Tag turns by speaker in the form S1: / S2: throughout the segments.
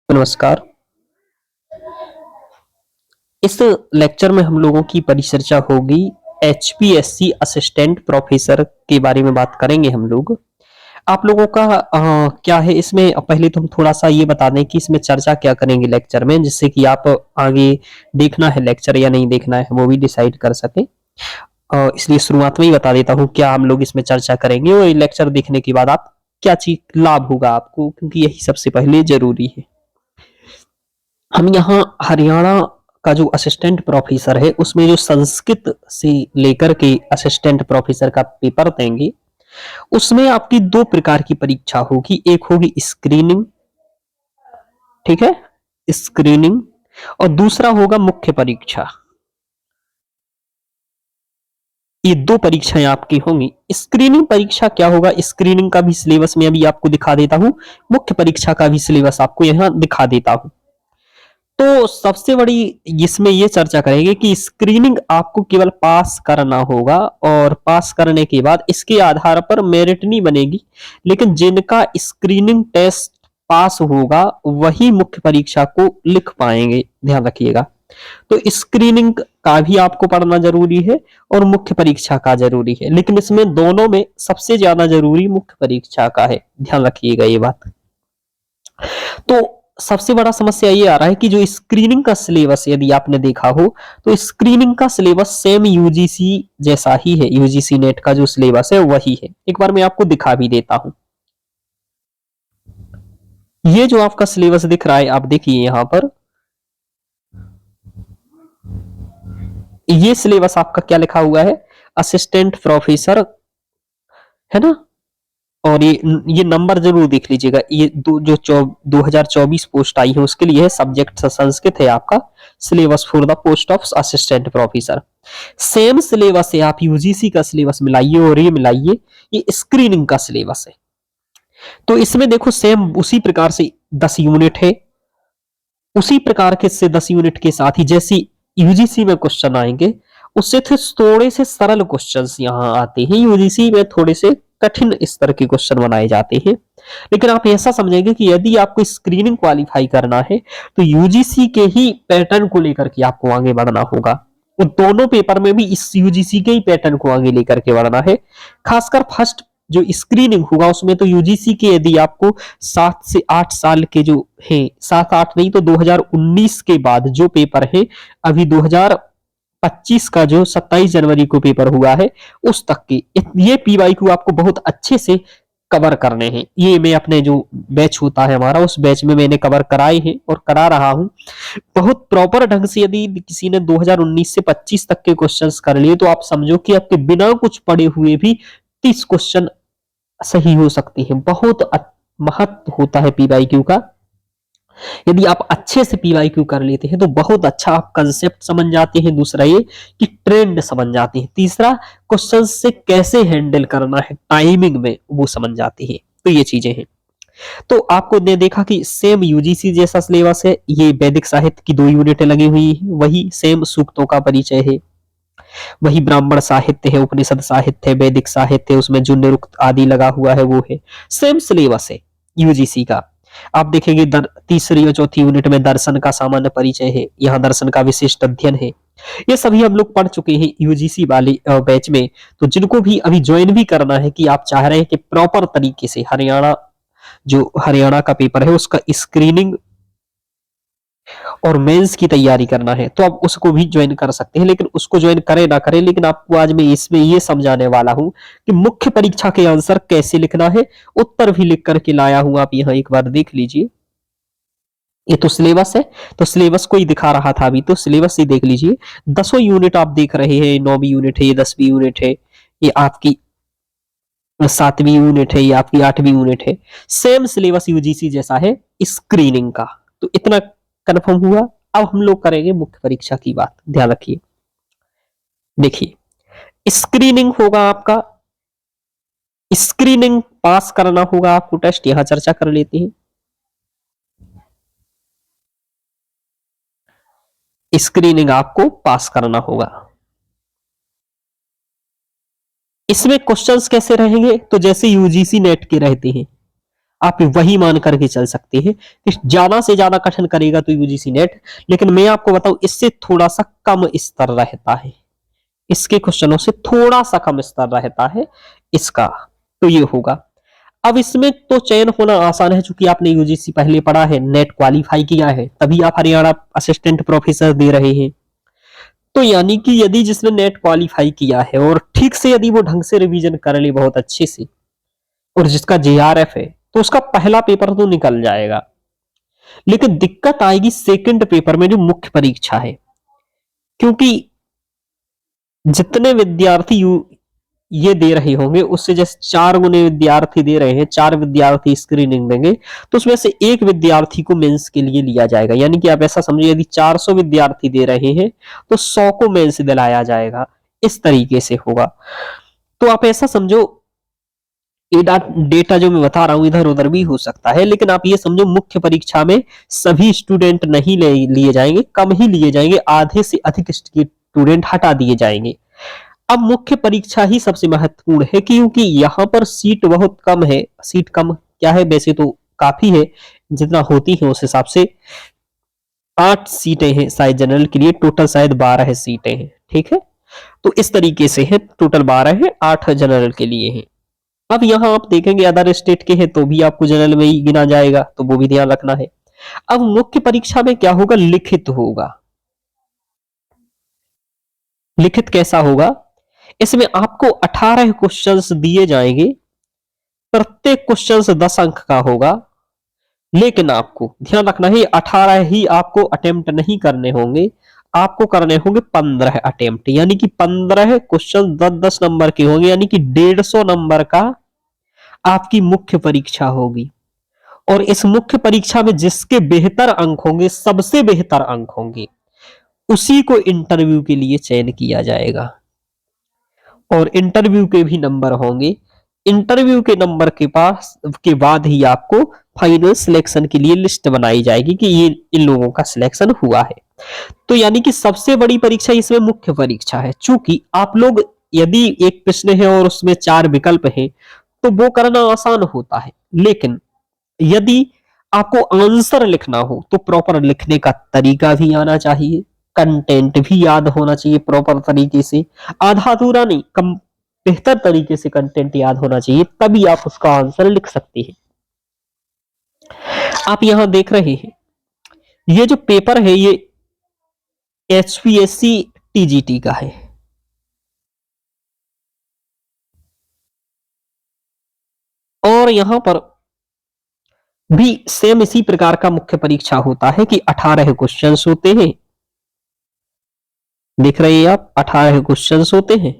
S1: नमस्कार। इस लेक्चर में हम लोगों की परिचर्चा होगी एचपीएससी असिस्टेंट प्रोफेसर के बारे में बात करेंगे हम लोग। आप लोगों का क्या है इसमें, पहले तो हम थोड़ा सा ये बता दें कि इसमें चर्चा क्या करेंगे लेक्चर में, जिससे कि आप आगे देखना है लेक्चर या नहीं देखना है वो भी डिसाइड कर सके। इसलिए शुरुआत में ही बता देता हूँ क्या हम लोग इसमें चर्चा करेंगे और लेक्चर देखने के बाद आप क्या चीज लाभ होगा आपको, क्योंकि यही सबसे पहले जरूरी है। हम यहाँ हरियाणा का जो असिस्टेंट प्रोफेसर है उसमें जो संस्कृत से लेकर के असिस्टेंट प्रोफेसर का पेपर देंगे, उसमें आपकी दो प्रकार की परीक्षा होगी। एक होगी स्क्रीनिंग, ठीक है, स्क्रीनिंग, और दूसरा होगा मुख्य परीक्षा। ये दो परीक्षाएं आपकी होंगी। स्क्रीनिंग परीक्षा क्या होगा, स्क्रीनिंग का भी सिलेबस मैं अभी आपको दिखा देता हूं, मुख्य परीक्षा का भी सिलेबस आपको यहां दिखा देता हूं। तो सबसे बड़ी इसमें ये चर्चा करेंगे कि स्क्रीनिंग आपको केवल पास करना होगा और पास करने के बाद इसके आधार पर मेरिट नहीं बनेगी, लेकिन जिनका स्क्रीनिंग टेस्ट पास होगा वही मुख्य परीक्षा को लिख पाएंगे, ध्यान रखिएगा। तो स्क्रीनिंग का भी आपको पढ़ना जरूरी है और मुख्य परीक्षा का जरूरी है, लेकिन इसमें दोनों में सबसे ज्यादा जरूरी मुख्य परीक्षा का है, ध्यान रखिएगा ये बात। तो सबसे बड़ा समस्या ये आ रहा है कि जो स्क्रीनिंग का सिलेबस यदि आपने देखा हो तो स्क्रीनिंग का सिलेबस सेम यूजीसी जैसा ही है, यूजीसी नेट का जो सिलेबस है वही है। एक बार मैं आपको दिखा भी देता हूं। ये जो आपका सिलेबस दिख रहा है, आप देखिए यहां पर ये सिलेबस आपका क्या लिखा हुआ है, असिस्टेंट प्रोफेसर, है ना। और ये नंबर जरूर देख लीजिएगा। ये जो 2024 पोस्ट आई है उसके लिए है, सब्जेक्ट संस्कृत है आपका, syllabus for the post of assistant professor. Same syllabus है, आप यूजीसी का सिलेबस मिलाइए और ये मिलाइए, ये स्क्रीनिंग का सिलेबस है। तो इसमें देखो सेम उसी प्रकार से 10 यूनिट है, उसी प्रकार के से 10 यूनिट के साथ ही जैसी यूजीसी में क्वेश्चन आएंगे उससे थोड़े से सरल क्वेश्चंस यहाँ आते हैं, यूजीसी में थोड़े से कठिन स्तर के क्वेश्चन बनाए जाते हैं। लेकिन आप ऐसा समझेंगे कि यदि आपको स्क्रीनिंग क्वालिफाई करना है तो यूजीसी के ही पैटर्न को लेकर के आपको आगे बढ़ना होगा। तो दोनों पेपर में भी इस यूजीसी के ही पैटर्न को आगे लेकर के बढ़ना है। खासकर फर्स्ट जो स्क्रीनिंग होगा उसमें तो यूजीसी के यदि आपको 7 से 8 साल के जो है, 7-8 नहीं तो 2019 के बाद जो पेपर है, अभी 2025 का जो 27 जनवरी को पेपर हुआ है उस तक के ये पीवाईक्यू आपको बहुत अच्छे से कवर करने हैं। ये मैं अपने जो बैच होता है हमारा उस बैच में मैंने कवर कराए हैं और करा रहा हूं बहुत प्रॉपर ढंग से। यदि किसी ने 2019 से 25 तक के क्वेश्चंस कर लिए तो आप समझो कि आपके बिना कुछ पढ़े हुए भी 30 क्वेश्चन सही हो सकती है। बहुत महत्व होता है पीवाईक्यू का। यदि आप अच्छे से पीवाईक्यू कर लेते हैं तो बहुत अच्छा आप कंसेप्ट समझ जाते हैं, दूसरा ये कि ट्रेंड समझ जाते हैं, तीसरा क्वेश्चन से कैसे हैंडल करना है टाइमिंग में वो समझ जाते हैं। तो ये चीजें हैं। तो आपको ने देखा कि सेम यूजीसी जैसा सिलेबस है, ये वैदिक साहित्य की 2 यूनिटें लगी हुई है, वही सेम सूक्तों का परिचय है, वही ब्राह्मण साहित्य है, उपनिषद साहित्य है, वैदिक साहित्य है, उसमें जो निरुक्त आदि लगा हुआ है वो है, सेम सिलेबस है यूजीसी का। आप देखेंगे तीसरी और चौथी यूनिट में दर्शन का सामान्य परिचय है, यहाँ दर्शन का विशिष्ट अध्ययन है। ये सभी हम लोग पढ़ चुके हैं यूजीसी वाले बैच में। तो जिनको भी अभी ज्वाइन भी करना है कि आप चाह रहे हैं कि प्रॉपर तरीके से हरियाणा का पेपर है उसका स्क्रीनिंग और मेंस की तैयारी करना है तो आप उसको भी ज्वाइन कर सकते हैं। लेकिन उसको ज्वाइन करें ना करें, लेकिन आपको आज मैं इसमें ये समझाने वाला हूं कि मुख्य परीक्षा के आंसर कैसे लिखना है, उत्तर भी लिख करके लाया हूं, आप यहाँ एक बार देख लीजिए। ये तो सिलेबस है, तो सिलेबस को ही दिखा रहा था अभी, तो सिलेबस ही देख लीजिए। 10 यूनिट आप देख रहे हैं, 9वीं यूनिट है, ये 10वीं यूनिट है, ये आपकी 7वीं यूनिट है, ये आपकी 8वीं यूनिट है। सेम सिलेबस यूजीसी जैसा है स्क्रीनिंग का। तो इतना कंफर्म हुआ। अब हम लोग करेंगे मुख्य परीक्षा की बात, ध्यान रखिए। देखिए स्क्रीनिंग होगा आपका, स्क्रीनिंग पास करना होगा आपको टेस्ट, यहां चर्चा कर लेते हैं। स्क्रीनिंग आपको पास करना होगा। इसमें क्वेश्चंस कैसे रहेंगे, तो जैसे यूजीसी नेट के रहते हैं, आप वही मान करके चल सकते हैं कि ज्यादा से ज्यादा कठिन करेगा तो यूजीसी नेट, लेकिन मैं आपको बताऊं इससे थोड़ा सा कम स्तर रहता है, इसके क्वेश्चनों से थोड़ा सा कम स्तर रहता है इसका। तो ये होगा। अब इसमें तो चयन होना आसान है, चूंकि आपने यूजीसी पहले पढ़ा है, नेट क्वालिफाई किया है, तभी आप हरियाणा असिस्टेंट प्रोफेसर दे रहे हैं। तो यानी कि यदि जिसने नेट क्वालिफाई किया है और ठीक से यदि वो ढंग से रिवीजन कर ले बहुत अच्छे से, और जिसका जेआरएफ है, तो उसका पहला पेपर तो निकल जाएगा। लेकिन दिक्कत आएगी सेकंड पेपर में, जो मुख्य परीक्षा है, क्योंकि जितने विद्यार्थी ये दे रहे होंगे उससे जैसे 4 गुने विद्यार्थी दे रहे हैं, 4 विद्यार्थी स्क्रीनिंग देंगे, तो उसमें से एक विद्यार्थी को मेंस के लिए लिया जाएगा। यानी कि आप ऐसा समझिए यदि 400 विद्यार्थी दे रहे हैं तो 100 को मेंस दिलाया जाएगा, इस तरीके से होगा। तो आप ऐसा समझो, ये डेटा जो मैं बता रहा हूं इधर उधर भी हो सकता है, लेकिन आप ये समझो मुख्य परीक्षा में सभी स्टूडेंट नहीं लिए जाएंगे, कम ही लिए जाएंगे, आधे से अधिक स्टूडेंट हटा दिए जाएंगे। अब मुख्य परीक्षा ही सबसे महत्वपूर्ण है, क्योंकि यहाँ पर सीट बहुत कम है। सीट कम क्या है, वैसे तो काफी है, जितना होती है उस हिसाब से 8 सीटें हैं शायद जनरल के लिए, टोटल शायद 12 सीटें हैं। ठीक है, तो इस तरीके से है, टोटल 12 है, 8 जनरल के लिए है। अब यहाँ आप देखेंगे अदर स्टेट के हैं तो भी आपको जनरल में ही गिना जाएगा, तो वो भी ध्यान रखना है। अब मुख्य परीक्षा में क्या होगा, लिखित होगा। लिखित कैसा होगा, इसमें आपको 18 क्वेश्चंस दिए जाएंगे, प्रत्येक क्वेश्चन 10 अंक का होगा। लेकिन आपको ध्यान रखना है 18 ही आपको अटेम्प्ट नहीं करने होंगे, आपको करने होंगे 15 अटेम्प्ट, यानी कि 15 क्वेश्चन 10-10 नंबर के होंगे, यानी कि 150 नंबर का आपकी मुख्य परीक्षा होगी। और इस मुख्य परीक्षा में जिसके बेहतर अंक होंगे, सबसे बेहतर अंक होंगे, उसी को इंटरव्यू के लिए चयन किया जाएगा। और इंटरव्यू के भी नंबर होंगे, इंटरव्यू के नंबर के पास के बाद ही आपको फाइनल सिलेक्शन के लिए लिस्ट बनाई जाएगी कि ये इन लोगों का सिलेक्शन हुआ है। तो यानी कि सबसे बड़ी परीक्षा इसमें मुख्य परीक्षा है। चूंकि आप लोग यदि एक प्रश्न है और उसमें 4 विकल्प हैं तो वो करना आसान होता है, लेकिन यदि आपको आंसर लिखना हो तो प्रॉपर लिखने का तरीका भी आना चाहिए, कंटेंट भी याद होना चाहिए प्रॉपर तरीके से, आधा अधूरा नहीं, कम बेहतर तरीके से कंटेंट याद होना चाहिए, तभी आप उसका आंसर लिख सकते हैं। आप यहां देख रहे हैं ये जो पेपर है ये HPSC TGT का है, और यहां पर भी सेम इसी प्रकार का मुख्य परीक्षा होता है कि 18 क्वेश्चंस होते हैं। देख रहे हैं आप, 18 क्वेश्चंस होते हैं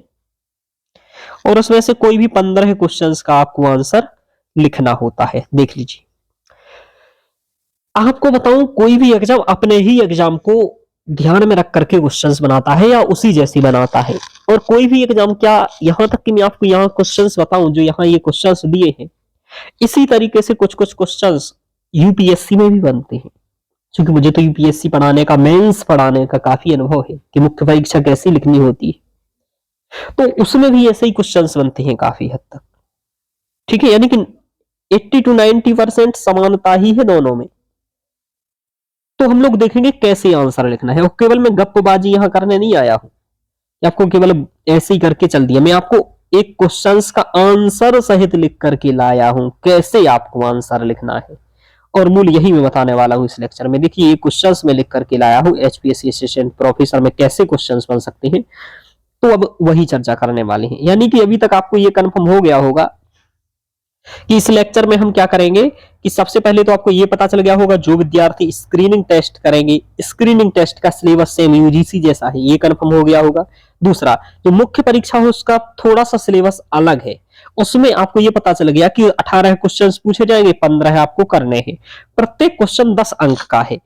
S1: और उसमें से कोई भी 15 क्वेश्चंस का आपको आंसर लिखना होता है। देख लीजिए, आपको बताऊं कोई भी एग्जाम अपने ही एग्जाम को ध्यान में रख करके क्वेश्चंस बनाता है या उसी जैसी बनाता है। और कोई भी एग्जाम, क्या यहां तक कि मैं आपको यहाँ क्वेश्चंस बताऊं जो यहाँ ये क्वेश्चंस दिए हैं, इसी तरीके से कुछ कुछ क्वेश्चंस यूपीएससी में भी बनते हैं। क्योंकि मुझे तो यूपीएससी पढ़ाने का, मेंस पढ़ाने का काफी अनुभव है कि मुख्य परीक्षा कैसी लिखनी होती है, तो उसमें भी ऐसे ही क्वेश्चंस बनते हैं काफी हद तक। ठीक है, यानी कि 80 to 90% समानता ही है दोनों में। तो हम लोग देखेंगे कैसे आंसर लिखना है, और केवल मैं गप्पबाजी यहां करने नहीं आया हूं, आपको केवल ऐसे ही करके चल दिया, मैं आपको एक क्वेश्चंस का आंसर सहित लिख करके लाया हूं, कैसे आपको आंसर लिखना है, और मूल यही मैं बताने वाला हूं इस लेक्चर में। देखिए ये क्वेश्चंस मैं लिख करके लाया हूं, HPSC असिस्टेंट प्रोफेसर में कैसे क्वेश्चंस बन सकते हैं, तो अब वही चर्चा करने वाले हैं। यानी कि अभी तक आपको ये कंफर्म हो गया होगा कि इस लेक्चर में हम क्या करेंगे, कि सबसे पहले तो आपको ये पता चल गया होगा जो विद्यार्थी स्क्रीनिंग टेस्ट करेंगे, स्क्रीनिंग टेस्ट का सिलेबस सेम यूजीसी जैसा है, ये कंफर्म हो गया होगा। दूसरा, जो मुख्य परीक्षा है उसका थोड़ा सा सिलेबस अलग है, उसमें आपको ये पता चल गया कि 18 क्वेश्चंस पूछे जाएंगे, 15 आपको करने हैं, प्रत्येक क्वेश्चन 10 अंक का है।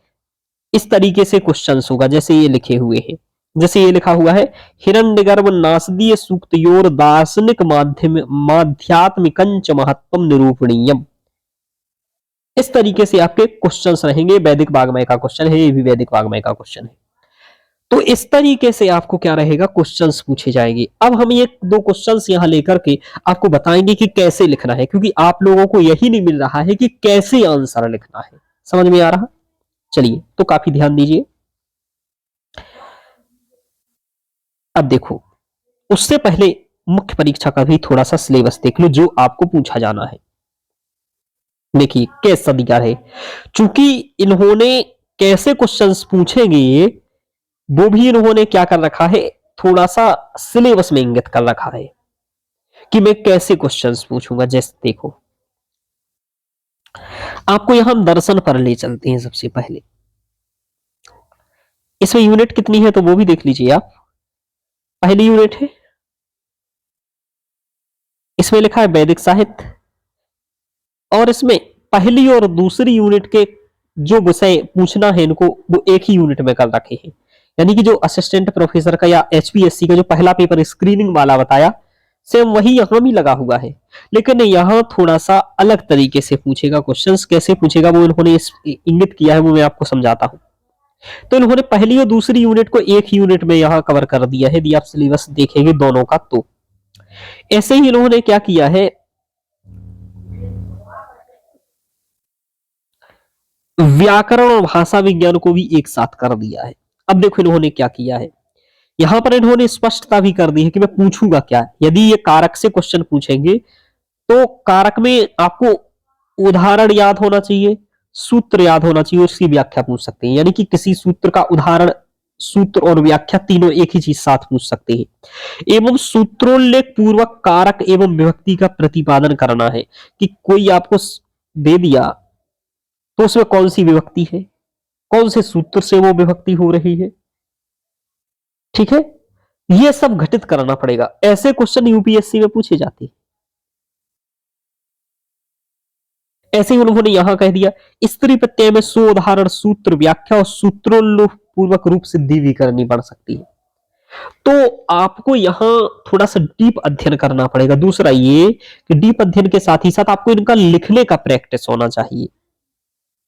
S1: इस तरीके से क्वेश्चंस होगा जैसे ये लिखे हुए हैं, जैसे ये लिखा हुआ है, हिरण्यगर्भ नासदीय सूक्तयोर दार्शनिक माध्यम माध्यात्मिकंच महत्वम निरूपणीयम। इस तरीके से आपके क्वेश्चंस रहेंगे। वैदिक वाग्मय का क्वेश्चन है, ये भी वैदिक वाग्मय का क्वेश्चन है। तो इस तरीके से आपको क्या रहेगा, क्वेश्चंस पूछे जाएंगे। अब हम एक दो क्वेश्चंस यहां लेकर के आपको बताएंगे कि कैसे लिखना है, क्योंकि आप लोगों को यही नहीं मिल रहा है कि कैसे आंसर लिखना है। समझ में आ रहा? चलिए, तो काफी ध्यान दीजिए। अब देखो, उससे पहले मुख्य परीक्षा का भी थोड़ा सा सिलेबस देख लो जो आपको पूछा जाना है। देखिए कैसा दिया है, चूंकि इन्होंने कैसे क्वेश्चंस पूछेंगे वो भी इन्होंने क्या कर रखा है, थोड़ा सा सिलेबस में इंगित कर रखा है कि मैं कैसे क्वेश्चंस पूछूंगा। जैसे देखो, आपको यहां हम दर्शन पर ले चलते हैं। सबसे पहले इसमें यूनिट कितनी है तो वो भी देख लीजिए आप। पहली यूनिट है, इसमें लिखा है वैदिक साहित्य, और इसमें पहली और दूसरी यूनिट के जो विषय पूछना है इनको वो एक ही यूनिट में कर रखे हैं। यानी कि जो असिस्टेंट प्रोफेसर का या एचपीएससी का जो पहला पेपर स्क्रीनिंग वाला बताया, सेम वही यहां भी लगा हुआ है, लेकिन यहां थोड़ा सा अलग तरीके से पूछेगा। क्वेश्चंस कैसे पूछेगा वो इन्होंने इंगित किया है, वो मैं आपको समझाता हूं। तो इन्होंने पहली और दूसरी यूनिट को एक ही यूनिट में यहां कवर कर दिया है। यदि आप सिलेबस देखेंगे दोनों का, तो ऐसे ही इन्होंने क्या किया है, व्याकरण और भाषा विज्ञान को भी एक साथ कर दिया है। अब देखो इन्होंने क्या किया है, यहां पर इन्होंने स्पष्टता भी कर दी है कि मैं पूछूंगा क्या। यदि ये कारक से क्वेश्चन पूछेंगे तो कारक में आपको उदाहरण याद होना चाहिए, सूत्र याद होना चाहिए, उसकी व्याख्या पूछ सकते हैं। यानी कि किसी सूत्र का उदाहरण, सूत्र और व्याख्या तीनों एक ही चीज साथ पूछ सकते हैं। एवं सूत्रोल्लेख पूर्वक कारक एवं विभक्ति का प्रतिपादन करना है कि कोई आपको दे दिया तो उसमें कौन सी विभक्ति है, कौन से सूत्र से वो विभक्ति हो रही है। ठीक है, ये सब घटित करना पड़ेगा। ऐसे क्वेश्चन यूपीएससी में पूछे जाते हैं। ऐसे ही उन्होंने यहां कह दिया, स्त्री प्रत्यय में सो उदाहरण, सूत्र, व्याख्या और सूत्रोल्लेख पूर्वक रूप सिद्धि भी करनी पड़ सकती है। तो आपको यहां थोड़ा सा डीप अध्ययन करना पड़ेगा। दूसरा ये कि डीप अध्ययन के साथ ही साथ आपको इनका लिखने का प्रैक्टिस होना चाहिए,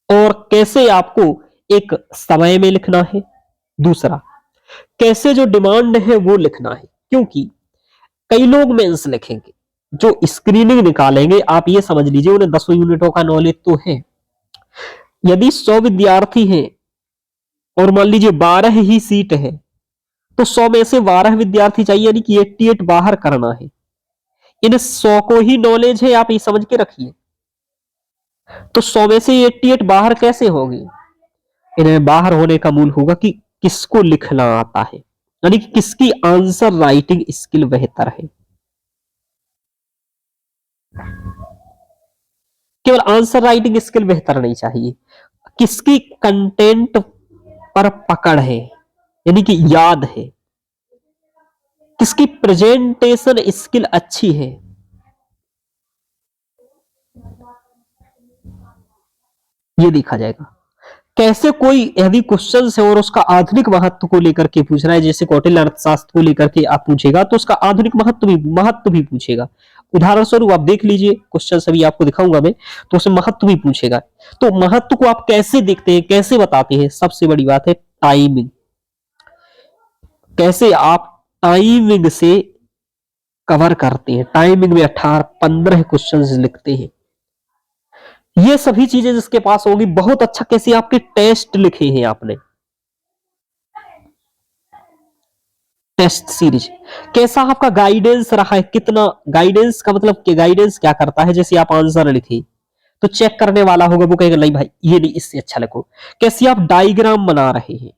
S1: और कैसे आपको एक समय में लिखना है, दूसरा कैसे जो डिमांड है वो लिखना है। क्योंकि कई लोग मेंस लिखेंगे, जो स्क्रीनिंग निकालेंगे, आप ये समझ लीजिए उन्हें 10 यूनिटों का नॉलेज तो है। यदि 100 विद्यार्थी हैं और मान लीजिए 12 ही सीट है, तो 100 में से 12 विद्यार्थी चाहिए, यानी कि 88 बाहर करना है। इन 100 को ही नॉलेज है, आप ये समझ के रखिए। तो 100 में से 88 बाहर कैसे होंगे? इन्हें बाहर होने का मूल होगा कि किसको लिखना आता है, यानी कि किसकी आंसर राइटिंग स्किल बेहतर है। केवल आंसर राइटिंग स्किल बेहतर नहीं चाहिए, किसकी कंटेंट पर पकड़ है, यानी कि याद है, किसकी प्रेजेंटेशन स्किल अच्छी है। ये देखा जाएगा। कैसे कोई यदि क्वेश्चन है और उसका आधुनिक महत्व को लेकर के पूछ रहा है, जैसे कौटिल्य अर्थशास्त्र को लेकर के आप पूछेगा तो उसका आधुनिक महत्व भी पूछेगा। उदाहरण स्वरूप आप देख लीजिए, क्वेश्चन सभी आपको दिखाऊंगा मैं, तो उसमें महत्व भी पूछेगा। तो महत्व को आप कैसे देखते हैं, कैसे बताते हैं? सबसे बड़ी बात है टाइमिंग। कैसे आप टाइमिंग से कवर करते हैं, टाइमिंग में 18-15 क्वेश्चन लिखते हैं। ये सभी चीजें जिसके पास होगी, बहुत अच्छा कैसे आपके टेस्ट लिखे हैं आपने, टेस्ट सीरीज, कैसा आपका गाइडेंस रहा है, कितना गाइडेंस का मतलब कि गाइडेंस क्या करता है, जैसे आप आंसर लिखे तो चेक करने वाला होगा, वो कहेगा नहीं भाई ये नहीं, इससे अच्छा लिखो। कैसे आप डायग्राम बना रहे हैं,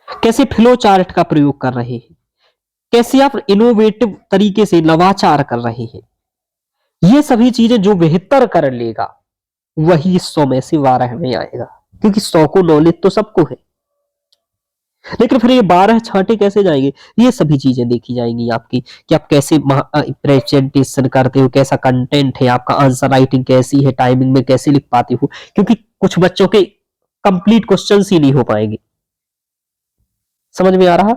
S1: कैसे फ्लो चार्ट का प्रयोग कर रहे हैं, कैसे आप इनोवेटिव तरीके से नवाचार कर रहे हैं। ये सभी चीजें जो बेहतर कर लेगा वही 100 में से 12 में आएगा, क्योंकि 100 को नॉलेज तो सबको है, लेकिन फिर ये 12 छांटे कैसे जाएंगे, ये सभी चीजें देखी जाएंगी आपकी कि आप कैसे प्रेजेंटेशन करते हो, कैसा कंटेंट है आपका, आंसर राइटिंग कैसी है, टाइमिंग में कैसे लिख पाते हो। क्योंकि कुछ बच्चों के कंप्लीट क्वेश्चंस ही नहीं हो पाएंगे। समझ में आ रहा?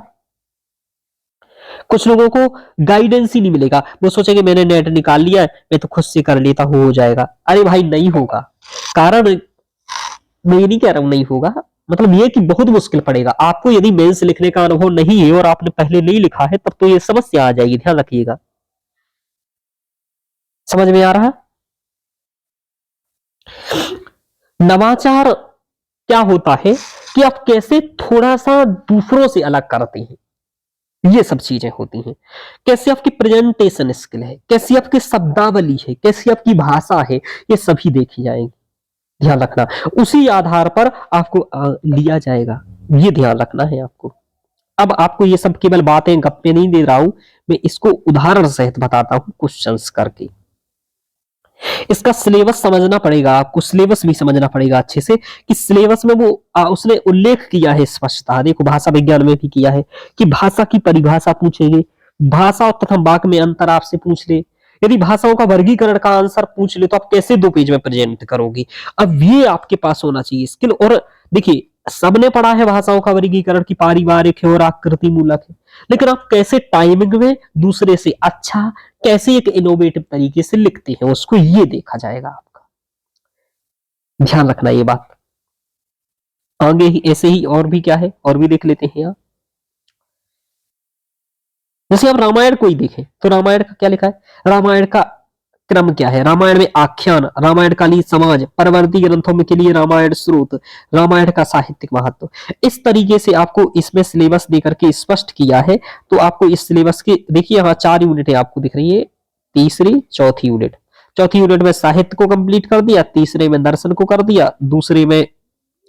S1: कुछ लोगों को गाइडेंस ही नहीं मिलेगा, वो सोचेंगे मैंने नेट निकाल लिया है, मैं तो खुद से कर लेता हूं, हो जाएगा। अरे भाई नहीं होगा। कारण मैं ये नहीं कह रहा हूं नहीं होगा, मतलब ये कि बहुत मुश्किल पड़ेगा आपको। यदि मेंस लिखने का अनुभव नहीं है और आपने पहले नहीं लिखा है तब तो ये समस्या आ जाएगी, ध्यान रखिएगा। समझ में आ रहा है? नवाचार क्या होता है कि आप कैसे थोड़ा सा दूसरों से अलग करते हैं, ये सब चीजें होती हैं। कैसे आपकी प्रेजेंटेशन स्किल है, कैसी आपकी शब्दावली है, कैसी आपकी भाषा है, ये सभी देखी जाएगी। ध्यान रखना, उसी आधार पर आपको लिया जाएगा, ये ध्यान रखना है आपको। अब आपको ये सब केवल बातें गप्पे नहीं दे रहा हूं, मैं इसको उदाहरण सहित बताता हूं क्वेश्चंस करके। इसका सिलेबस समझना पड़ेगा आपको, सिलेबस भी समझना पड़ेगा अच्छे से कि सिलेबस में वो उसने उल्लेख किया है स्पष्टता। देखो भाषा विज्ञान में भी किया है कि भाषा की परिभाषा पूछेंगे, भाषा और तथा वाक्य में अंतर आपसे पूछ ले, यदि भाषाओं का वर्गीकरण का आंसर पूछ ले तो आप कैसे 2 पेज में प्रेजेंट करोगे। अब ये आपके पास होना चाहिए स्किल। और देखिए सबने पढ़ा है भाषाओं का वर्गीकरण की पारिवारिक है और आकृति मूलक है, लेकिन आप कैसे टाइमिंग में दूसरे से अच्छा, कैसे एक इनोवेटिव तरीके से लिखते हैं उसको, ये देखा जाएगा आपका। ध्यान रखना ये बात। आगे ही ऐसे ही और भी क्या है, और भी देख लेते हैं यहाँ। जैसे आप रामायण को ही देखें तो रामायण का क्या लिखा है, रामायण का क्रम क्या है, रामायण में आख्यान, रामायण कालीन समाज, परवर्ती ग्रंथों में के लिए रामायण स्रोत, रामायण का साहित्यिक महत्व। इस तरीके से आपको इसमें सिलेबस देकर के स्पष्ट किया है। तो आपको इस सिलेबस के देखिए यहाँ 4 यूनिटें आपको दिख रही है, तीसरी चौथी यूनिट। चौथी यूनिट में साहित्य को कंप्लीट कर दिया, तीसरे में दर्शन को कर दिया, दूसरे में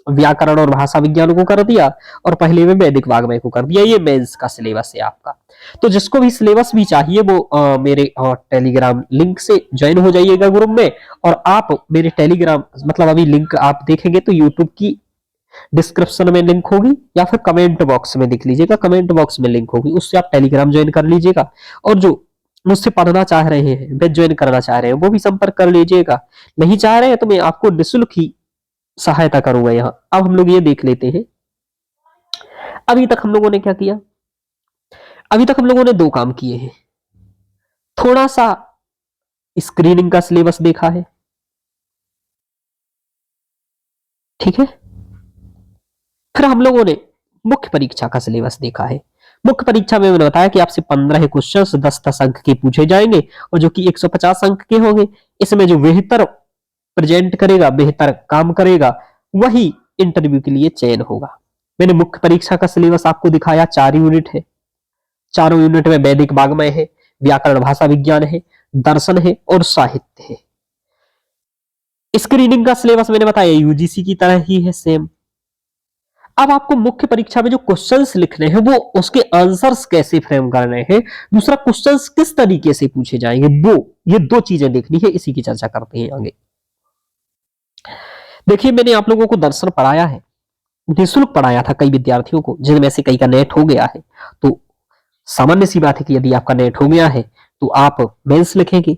S1: व्याकरण और भाषा विज्ञान को कर दिया, और पहले में वैदिक वाग्मय को कर दिया। ये मेंस का सिलेबस है आपका। तो जिसको भी सिलेबस भी चाहिए वो मेरे टेलीग्राम लिंक से ज्वाइन हो जाइएगा ग्रुप में। और आप मेरे टेलीग्राम मतलब अभी लिंक आप देखेंगे तो यूट्यूब की डिस्क्रिप्शन में लिंक होगी, या फिर कमेंट बॉक्स में देख लीजिएगा, कमेंट बॉक्स में लिंक होगी, उससे आप टेलीग्राम ज्वाइन कर लीजिएगा। और जो मुझसे पढ़ना चाह रहे हैं, बैच ज्वाइन करना चाह रहे हैं, वो भी संपर्क कर लीजिएगा। नहीं चाह रहे हैं तो मैं आपको निःशुल्क ही सहायता करूंगा यहाँ। अब हम लोग ये देख लेते हैं अभी तक हम लोगों ने क्या किया। अभी तक हम लोगों ने 2 काम किए हैं। थोड़ा सा स्क्रीनिंग का सिलेबस देखा है, ठीक है। फिर हम लोगों ने मुख्य परीक्षा का सिलेबस देखा है। मुख्य परीक्षा में मैंने बताया कि आपसे 15 क्वेश्चन 10-10 अंक के पूछे जाएंगे, और जो कि 150 अंक के होंगे। इसमें जो बेहतर प्रेजेंट करेगा, बेहतर काम करेगा, वही इंटरव्यू के लिए चयन होगा। मैंने मुख्य परीक्षा का सिलेबस आपको दिखाया, 4 यूनिट है। चारों यूनिट में वैदिक वाग्मय है, व्याकरण भाषा विज्ञान है, दर्शन है और साहित्य है। स्क्रीनिंग का सिलेबस मैंने बताया यूजीसी की तरह ही है, सेम। अब आपको मुख्य परीक्षा में जो क्वेश्चंस लिखने हैं वो उसके आंसर्स कैसे फ्रेम करने हैं, दूसरा क्वेश्चंस किस तरीके से पूछे जाएंगे, वो ये 2 चीजें देखनी है। इसी की चर्चा करते हैं आगे। देखिए मैंने आप लोगों को दर्शन पढ़ाया है, निःशुल्क पढ़ाया था कई विद्यार्थियों को, जिनमें से कई का नेट हो गया है। तो सामान्य सी बात है कि यदि आपका नेट हो गया है तो आप मेंस लिखेंगे,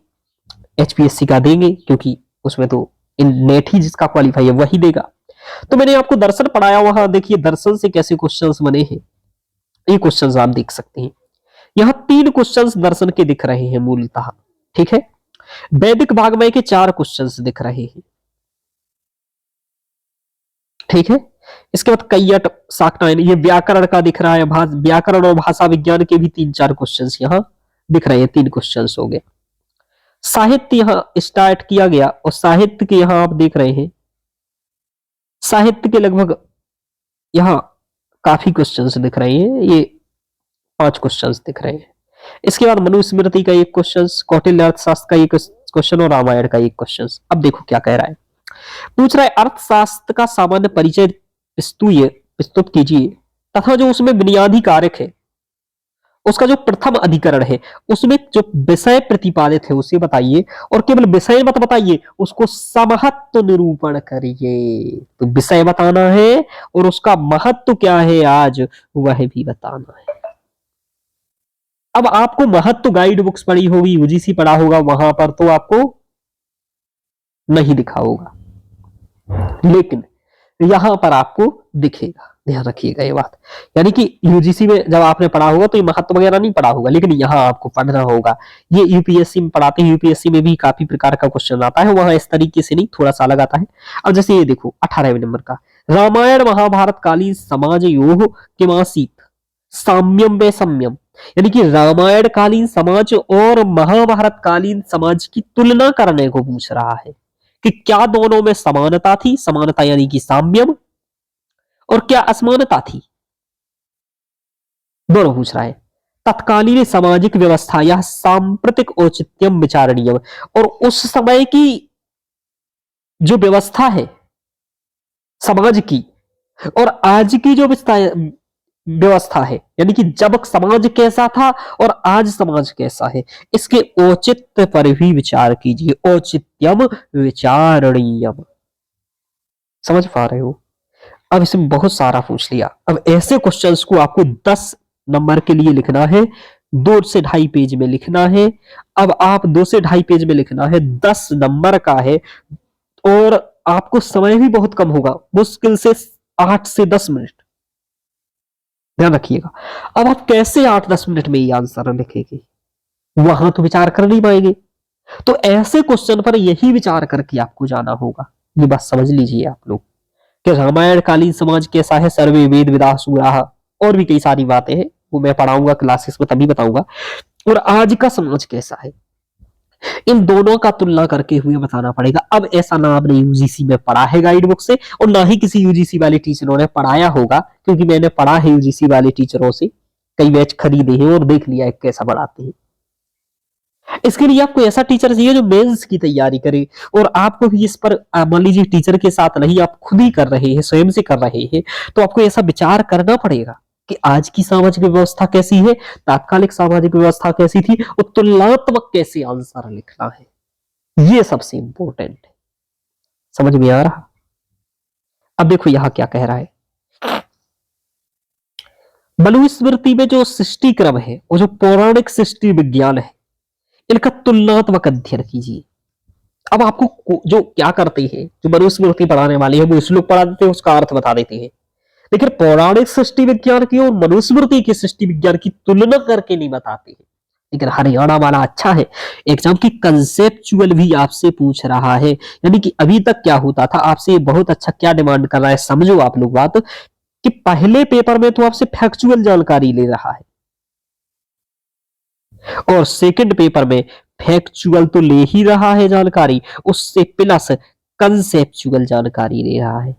S1: एचपीएससी का देंगे, क्योंकि उसमें तो नेट ही जिसका क्वालिफाई है वही देगा। तो मैंने आपको दर्शन पढ़ाया, वहां देखिए दर्शन से कैसे क्वेश्चंस बने हैं, ये क्वेश्चंस आप देख सकते हैं। यहां 3 क्वेश्चंस दर्शन के दिख रहे हैं मूलतः, ठीक है। वैदिक वाग्मय के 4 क्वेश्चंस दिख रहे हैं, ठीक है। इसके बाद कैयट शाक्टायन, ये व्याकरण का दिख रहा है, व्याकरण और भाषा विज्ञान के भी 3-4 क्वेश्चंस यहां दिख रहे हैं, 3 क्वेश्चंस हो गए। साहित्य यहां स्टार्ट किया गया, और साहित्य के यहां आप देख रहे हैं, साहित्य के लगभग यहां काफी क्वेश्चंस दिख रहे हैं, ये 5 क्वेश्चंस दिख रहे हैं। इसके बाद मनुस्मृति का 1 क्वेश्चन, कौटिल्य अर्थशास्त्र का 1 क्वेश्चन और रामायण का 1 क्वेश्चन। अब देखो क्या कह रहा है, पूछ रहा है अर्थशास्त्र का सामान्य परिचय प्रस्तुत कीजिए, तथा जो उसमें बुनियादी कारक है उसका जो प्रथम अधिकरण है उसमें जो विषय प्रतिपादित है उसे बताइए, और केवल विषय मत बताइए, उसको समहत्व निरूपण करिए। तो विषय बताना है और उसका महत्व क्या है आज वह भी बताना है। अब आपको महत्व गाइड बुक्स पढ़ी होगी, यूजीसी पढ़ा होगा, वहां पर तो आपको नहीं दिखा होगा, लेकिन यहां पर आपको दिखेगा। ध्यान रखिएगा ये बात, यानी कि यूजीसी में जब आपने पढ़ा होगा तो ये महत्व वगैरह नहीं पढ़ा होगा, लेकिन यहाँ आपको पढ़ना होगा। ये यूपीएससी में पढ़ाते हैं, यूपीएससी में भी काफी प्रकार का क्वेश्चन आता है, वहां इस तरीके से नहीं, थोड़ा सा अलग आता है। अब जैसे ये देखो 18वें नंबर का, रामायण महाभारत कालीन समाज योग किमासीत साम्यम व सम्यम, यानी कि रामायण कालीन समाज और महाभारत कालीन समाज की तुलना करने को पूछ रहा है कि क्या दोनों में समानता थी, समानता यानी कि साम्यम, और क्या असमानता थी, दोनों पूछ रहा है। तत्कालीन सामाजिक व्यवस्था या सांप्रतिक औचित्यम विचारणीय, और उस समय की जो व्यवस्था है समाज की और आज की जो व्यवस्था है, यानी कि जब समाज कैसा था और आज समाज कैसा है, इसके औचित्य पर भी विचार कीजिए। औचित्यम विचारणीयम, समझ पा रहे हो? अब इसमें बहुत सारा पूछ लिया। अब ऐसे क्वेश्चंस को आपको 10 नंबर के लिए लिखना है, 2 से 2.5 पेज में लिखना है। अब आप 2 से 2.5 पेज में लिखना है, 10 नंबर का है, और आपको समय भी बहुत कम होगा, मुश्किल से 8 से 10 मिनट, ध्यान रखिएगा। अब आप कैसे 8-10 मिनट में ये आंसर लिखेंगे, वहां तो विचार कर नहीं पाएंगे। तो ऐसे क्वेश्चन पर यही विचार करके आपको जाना होगा। ये बात समझ लीजिए आप लोग कि रामायण कालीन समाज कैसा है, सर्वे वेद विदा सूराः, और भी कई सारी बातें हैं, वो मैं पढ़ाऊंगा क्लासेस में, तभी बताऊंगा। और आज का समाज कैसा है, इन दोनों का तुलना करके हुए बताना पड़ेगा। अब ऐसा ना आपने यूजीसी में पढ़ा है गाइड बुक से, और ना ही किसी यूजीसी वाले टीचरों ने पढ़ाया होगा, क्योंकि मैंने पढ़ा है यूजीसी वाले टीचरों से, कई बैच खरीदे हैं और देख लिया है कैसा पढ़ाते हैं। इसके लिए आपको ऐसा टीचर चाहिए जो मेंस की तैयारी करे, और आपको भी इस पर, मान लीजिए टीचर के साथ नहीं, आप खुद ही कर रहे हैं, स्वयं से कर रहे हैं, तो आपको ऐसा विचार करना पड़ेगा कि आज की सामाजिक व्यवस्था कैसी है, तात्कालिक सामाजिक व्यवस्था कैसी थी, और तुलनात्मक कैसे आंसर लिखना है। ये सबसे इंपॉर्टेंट है। समझ में आ रहा? अब देखो यहां क्या कह रहा है। मनुस्मृति में जो सृष्टि क्रम है और जो पौराणिक सृष्टि विज्ञान है, इनका तुलनात्मक अध्ययन कीजिए। अब आपको जो क्या करते हैं, जो मनुस्मृति पढ़ाने वाले हैं, वो श्लोक पढ़ा देते हैं, उसका अर्थ बता देते हैं, लेकिन पौराणिक सृष्टि विज्ञान की और मनुस्मृति की सृष्टि विज्ञान की तुलना करके नहीं बताते हैं। लेकिन हरियाणा वाला अच्छा है, एग्जाम की कंसेप्चुअल भी आपसे पूछ रहा है। यानी कि अभी तक क्या होता था, आपसे बहुत अच्छा क्या डिमांड कर रहा है, समझो आप लोग बात, कि पहले पेपर में तो आपसे फैक्चुअल जानकारी ले रहा है, और सेकंड पेपर में फैक्चुअल तो ले ही रहा है जानकारी, उससे प्लस कंसेप्चुअल जानकारी ले रहा है।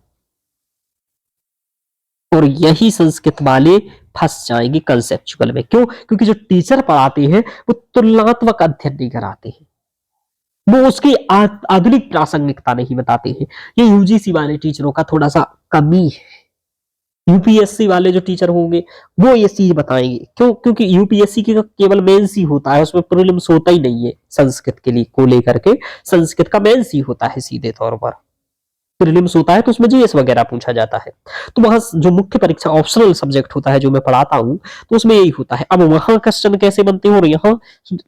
S1: और यही संस्कृत वाले फंस जाएंगे कंसेप्चुअल में। क्यों? क्योंकि जो टीचर पढ़ाते हैं वो तुलनात्मक अध्ययन नहीं कराते हैं, वो उसकी आधुनिक प्रासंगिकता नहीं बताते हैं। ये यूजीसी वाले टीचरों का थोड़ा सा कमी है। यूपीएससी वाले जो टीचर होंगे वो ये चीज बताएंगे। क्यों? क्योंकि यूपीएससी की केवल मेंस ही होता है, उसमें प्रीलिम्स होता ही नहीं है। संस्कृत के लिए को लेकर के संस्कृत का मेंस ही होता है सीधे तौर पर, प्रीलिम्स होता है तो उसमें जीएस वगैरह पूछा जाता है। तो वहां जो मुख्य परीक्षा ऑप्शनल सब्जेक्ट होता है जो मैं पढ़ाता हूं, तो उसमें यही होता है। अब वहां क्वेश्चन कैसे बनते हैं और यहाँ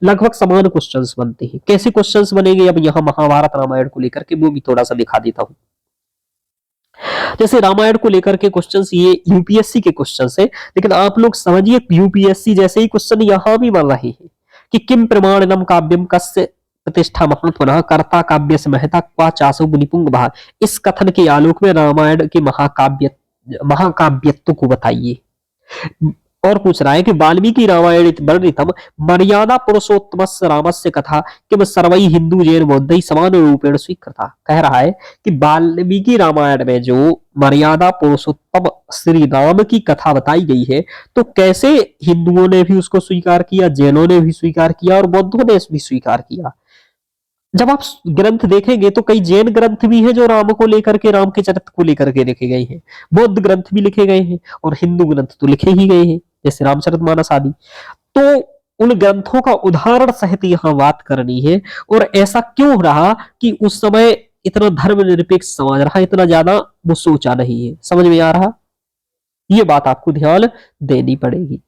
S1: लगभग समान क्वेश्चंस बनते हैं। कैसे क्वेश्चंस बनेंगे, अब यहाँ महाभारत रामायण को लेकर के वो भी थोड़ा सा दिखा देता हूं। जैसे रामायण को लेकर के क्वेश्चंस ये यूपीएससी के क्वेश्चंस है, लेकिन आप लोग समझिए यूपीएससी जैसे ही क्वेश्चन यहां भी बन रहे हैं कि किम प्रमाणनम काव्यम कस्य प्रतिष्ठा महात्मनः कर्ता काव्य से महता क्वा चासो मुनिपुंग भाग। इस कथन के आलोक में रामायण के महाकाव्यत्व को बताइए। और पूछ रहा है कि वाल्मीकि रामायण वर्णितम मर्यादा पुरुषोत्तमस्य रामस्य कथा किम सर्वै हिंदू जैन बौद्ध समान रूपेण स्वीकृता। कह रहा है कि वाल्मीकि रामायण में जो मर्यादा पुरुषोत्तम श्री राम की कथा बताई गई है, तो कैसे हिंदुओं ने भी उसको स्वीकार किया, जैनों ने भी स्वीकार किया और बौद्धों ने भी स्वीकार किया। जब आप ग्रंथ देखेंगे तो कई जैन ग्रंथ भी हैं जो राम को लेकर के, राम के चरित्र को लेकर के लिखे गए हैं, बौद्ध ग्रंथ भी लिखे गए हैं, और हिंदू ग्रंथ तो लिखे ही गए हैं जैसे रामचरितमानस आदि। तो उन ग्रंथों का उदाहरण सहित यहाँ बात करनी है। और ऐसा क्यों रहा कि उस समय इतना धर्मनिरपेक्ष समाज रहा, इतना ज्यादा वो सोचा नहीं है। समझ में आ रहा? ये बात आपको ध्यान देनी पड़ेगी।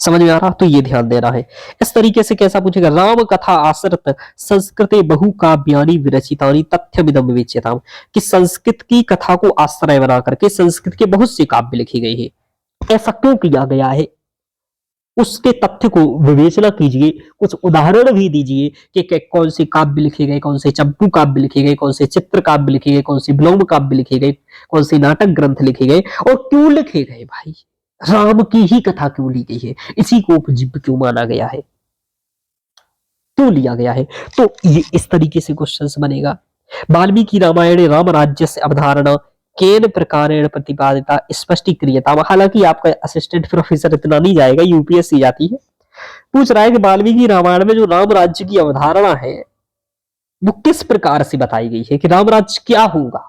S1: समझ में आ रहा? तो ये ध्यान देना है। इस तरीके से कैसा पूछेगा, राम कथा आश्रित संस्कृते बहु काव्यानि विरचितानि तथ्यमिदं विवेच्यताम्, कि संस्कृत की कथा को आश्रय बना करके संस्कृत के बहुत से काव्य लिखे गए हैं। ऐसा क्यों किया गया है? उसके तथ्य को विवेचना कीजिए, कुछ उदाहरण भी दीजिए कि कौन से काव्य लिखे गए, कौन से चंपू काव्य लिखे गए, कौन से चित्र काव्य लिखे गए, कौन से विलोम काव्य लिखे गए, कौन से नाटक ग्रंथ लिखे गए और क्यों लिखे गए। भाई राम की ही कथा क्यों ली गई है, इसी को उपजीव्य क्यों माना गया है, क्यों लिया गया है। तो ये इस तरीके से क्वेश्चंस बनेगा। वाल्मीकि रामायण राम राज्य से अवधारणा केन प्रकारेण प्रतिपादिता स्पष्टीक्रियता। हालांकि आपका असिस्टेंट प्रोफेसर इतना नहीं जाएगा, यूपीएससी जाती है। पूछ रहा है कि वाल्मीकि रामायण में जो राम राज्य की अवधारणा है वो किस प्रकार से बताई गई है, कि राम राज्य क्या होगा।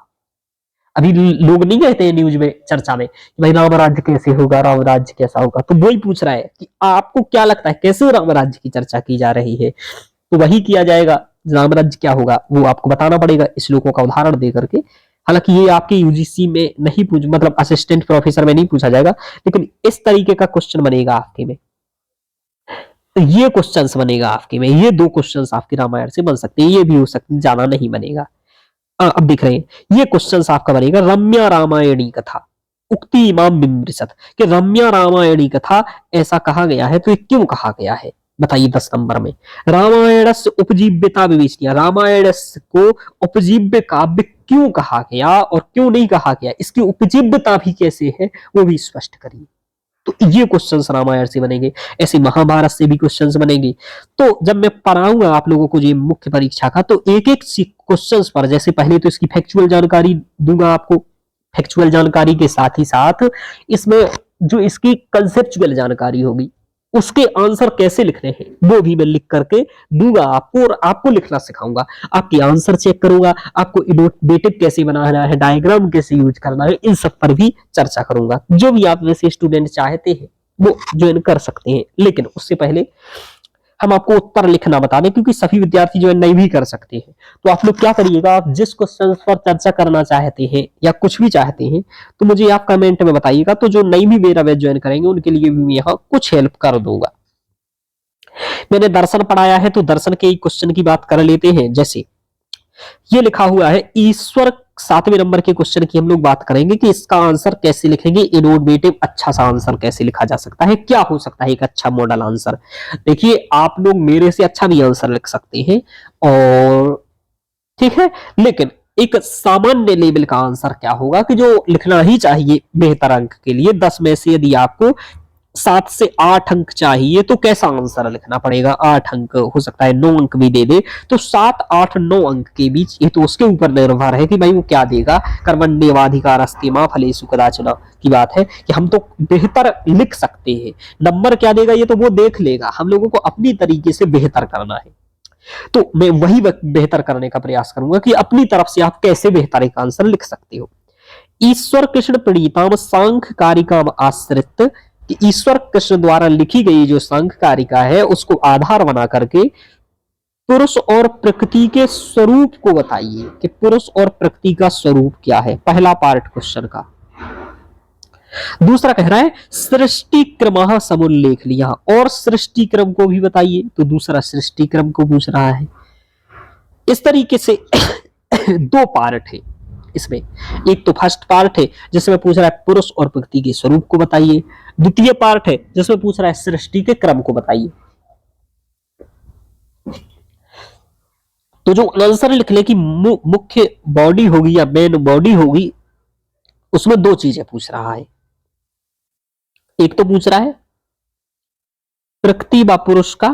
S1: अभी लोग नहीं कहते हैं न्यूज में, चर्चा में कि भाई राम राज्य कैसे होगा, राम राज्य कैसा होगा। तो वही पूछ रहा है कि आपको क्या लगता है कैसे राम राज्य की चर्चा की जा रही है, तो वही किया जाएगा। राम राज्य क्या होगा वो आपको बताना पड़ेगा श्लोकों का उदाहरण दे करके। हालांकि ये आपके यूजीसी में नहीं पूछ, मतलब असिस्टेंट प्रोफेसर में नहीं पूछा जाएगा, लेकिन इस तरीके का क्वेश्चन बनेगा आपके में। तो ये क्वेश्चंस बनेगा आपके में, ये दो क्वेश्चंस आपके रामायण से बन सकते हैं, ये भी हो सकते, ज्यादा नहीं बनेगा। अब दिख रहे हैं ये क्वेश्चंस आपका बनेगा। रम्या रामायणी कथा उक्ति इमाम बिम्बृसत, कि रम्या रामायणी कथा ऐसा कहा गया है, तो ये क्यों कहा गया है बताइए 10 नंबर में। रामायणस्य उपजीव्यता विवेचनीय, रामायण को उपजीव्य काव्य क्यों कहा गया और क्यों नहीं कहा गया, इसकी उपजीव्यता भी कैसे है वो भी स्पष्ट करिए। तो ये क्वेश्चंस रामायण से बनेंगे। ऐसे महाभारत से भी क्वेश्चंस बनेंगे। तो जब मैं पढ़ाऊंगा आप लोगों को ये मुख्य परीक्षा का, तो एक एक क्वेश्चंस पर, जैसे पहले तो इसकी फैक्चुअल जानकारी दूंगा आपको, फैक्चुअल जानकारी के साथ ही साथ इसमें जो इसकी कंसेप्चुअल जानकारी होगी, उसके आंसर कैसे लिखने हैं वो भी मैं लिख करके दूंगा आपको, और आपको लिखना सिखाऊंगा। आपकी आंसर चेक करूंगा, आपको इनोवेटिव कैसे बनाना है, डायग्राम कैसे यूज करना है, इन सब पर भी चर्चा करूंगा। जो भी आप में से स्टूडेंट चाहते हैं वो ज्वाइन कर सकते हैं, लेकिन उससे पहले हम आपको उत्तर लिखना बता दें, क्योंकि सभी विद्यार्थी ज्वाइन नहीं भी कर सकते हैं। तो आप लोग क्या करिएगा, आप जिस क्वेश्चन पर चर्चा करना चाहते हैं या कुछ भी चाहते हैं तो मुझे आप कमेंट में बताइएगा। तो जो नहीं भी मेरा बैच ज्वाइन करेंगे उनके लिए भी मैं यहाँ कुछ हेल्प कर दूंगा। मैंने दर्शन पढ़ाया है तो दर्शन के क्वेश्चन की बात कर लेते हैं। जैसे ये लिखा हुआ है ईश्वर, 7वें नंबर के क्वेश्चन की हम लोग बात करेंगे कि इसका आंसर कैसे लिखेंगे, इनोवेटिव अच्छा सा आंसर कैसे लिखा जा सकता है, क्या हो सकता है एक अच्छा मॉडल आंसर। देखिए आप लोग मेरे से अच्छा भी आंसर लिख सकते हैं, और ठीक है, लेकिन एक सामान्य लेवल का आंसर क्या होगा कि जो लिखना ही चाहिए बेहतर अंक के लिए। 10 में से यदि आपको 7 से 8 अंक चाहिए तो कैसा आंसर लिखना पड़ेगा। 8 अंक हो सकता है 9 अंक भी दे दे, तो 7, 8, 9 अंक के बीच ये तो उसके ऊपर निर्भर है कि भाई वो क्या देगा। कर्मण्येवाधिकारस्ते मा फलेषु कदाचन की बात है कि हम तो बेहतर लिख सकते हैं, नंबर क्या देगा ये तो वो देख लेगा, हम लोगों को अपनी तरीके से बेहतर करना है। तो मैं वही बेहतर करने का प्रयास करूंगा कि अपनी तरफ से आप कैसे बेहतर एक आंसर लिख सकते हो। ईश्वर कृष्ण प्रणीताम सांख्य कारिका आश्रित, कि ईश्वर कृष्ण द्वारा लिखी गई जो सांख्य कारिका है उसको आधार बना करके पुरुष और प्रकृति के स्वरूप को बताइए, कि पुरुष और प्रकृति का स्वरूप क्या है, पहला पार्ट क्वेश्चन का। दूसरा कह रहा है सृष्टि क्रम समुल्लेख लिया, और सृष्टि क्रम को भी बताइए, तो दूसरा सृष्टि क्रम को पूछ रहा है। इस तरीके से 2 पार्ट है इसमें। एक तो फर्स्ट पार्ट है जिसमें पूछ रहा है पुरुष और प्रकृति के स्वरूप को बताइए, द्वितीय पार्ट है जिसमें पूछ रहा है सृष्टि के क्रम को बताइए। तो जो आंसर लिखने की मुख्य बॉडी होगी या मेन बॉडी होगी, उसमें 2 चीजें पूछ रहा है। एक तो पूछ रहा है प्रकृति व पुरुष का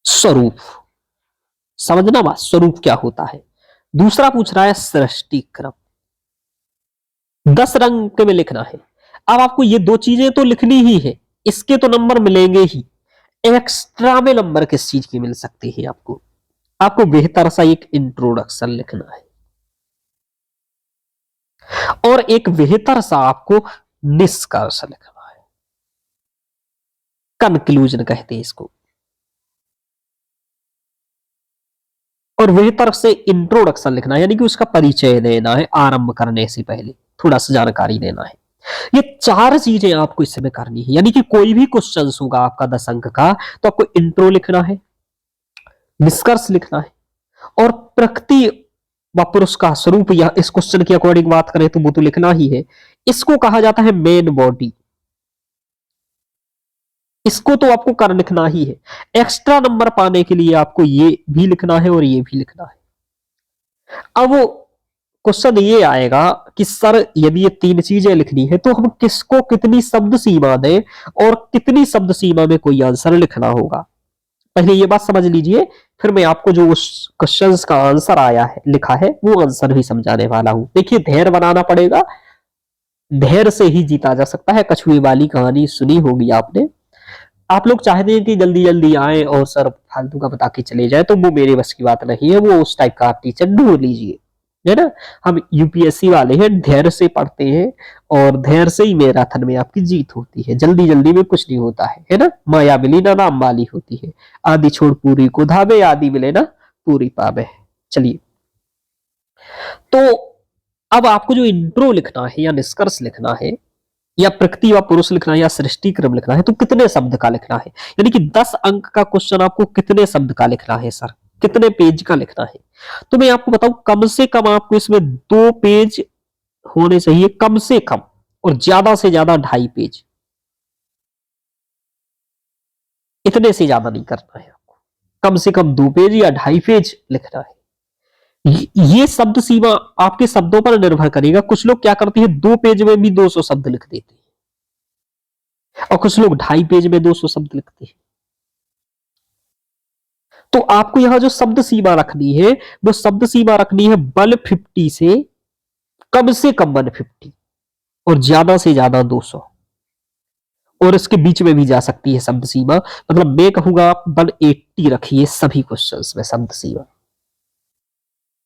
S1: स्वरूप, समझना बात, स्वरूप क्या होता है। दूसरा पूछ रहा है सृष्टि क्रम, 10 अंक में लिखना है। अब आपको ये 2 चीजें तो लिखनी ही है, इसके तो नंबर मिलेंगे ही। एक्स्ट्रा में नंबर किस चीज की मिल सकती है आपको बेहतर सा एक इंट्रोडक्शन लिखना है, और एक बेहतर सा आपको निष्कर्ष लिखना है, कंक्लूजन कहते हैं इसको, और बेहतर से इंट्रोडक्शन लिखना है, यानी कि उसका परिचय देना है, आरंभ करने से पहले थोड़ा सा जानकारी देना है। ये 4 चीजें आपको इस समय करनी है। यानी कि कोई भी क्वेश्चन होगा आपका 10 अंक का, तो आपको इंट्रो लिखना है, निष्कर्ष लिखना है, और प्रकृति व पुरुष का स्वरूप, या इस क्वेश्चन की अकॉर्डिंग बात करें तो वो तो लिखना ही है। इसको कहा जाता है मेन बॉडी। इसको तो आपको कर लिखना ही है। एक्स्ट्रा नंबर पाने के लिए आपको ये भी लिखना है और ये भी लिखना है। अब वो क्वेश्चन ये आएगा कि सर यदि ये तीन चीजें लिखनी है तो हम किसको कितनी शब्द सीमा दें और कितनी शब्द सीमा में कोई आंसर लिखना होगा। पहले ये बात समझ लीजिए, फिर मैं आपको जो उस क्वेश्चन का आंसर आया है लिखा है वो आंसर भी समझाने वाला हूं। देखिए धैर्य बनाना पड़ेगा, धैर्य से ही जीता जा सकता है। कछुए वाली कहानी सुनी होगी आपने। आप लोग चाहते हैं कि जल्दी जल्दी आए और सर फालतू का बता के चले जाए, तो वो मेरे बस की बात नहीं है। वो उस टाइप का आप टीचर ढूंढ लीजिए, है ना। हम यूपीएससी वाले हैं, धैर्य से पढ़ते हैं और धैर्य से ही मैराथन में आपकी जीत होती है। जल्दी जल्दी में कुछ नहीं होता है ना। माया मिली ना नाम वाली होती है, आदि छोड़ पूरी को धावे, आदि मिले ना पूरी पावे। चलिए, तो अब आपको जो इंट्रो लिखना है या निष्कर्ष लिखना है या प्रकृति व पुरुष लिखना है या सृष्टि क्रम लिखना है, तो कितने शब्द का लिखना है। यानी कि 10 अंक का क्वेश्चन आपको कितने शब्द का लिखना है सर, कितने पेज का लिखना है। तो मैं आपको बताऊं, कम से कम आपको इसमें 2 पेज होने चाहिए कम से कम, और ज्यादा से ज्यादा 2.5 पेज। इतने से ज्यादा नहीं करना है आपको, कम से कम 2 पेज या 2.5 पेज लिखना है। ये शब्द सीमा आपके शब्दों पर निर्भर करेगा। कुछ लोग क्या करते हैं, 2 पेज में भी 200 शब्द लिख देते हैं और कुछ लोग 2.5 पेज में 200 शब्द लिखते हैं। तो आपको यहां जो शब्द सीमा रखनी है वो शब्द सीमा रखनी है 150 से कम 150 और ज्यादा से ज्यादा 200, और इसके बीच में भी जा सकती है शब्द सीमा। मतलब मैं कहूंगा आप 180 रखिए सभी क्वेश्चंस में शब्द सीमा,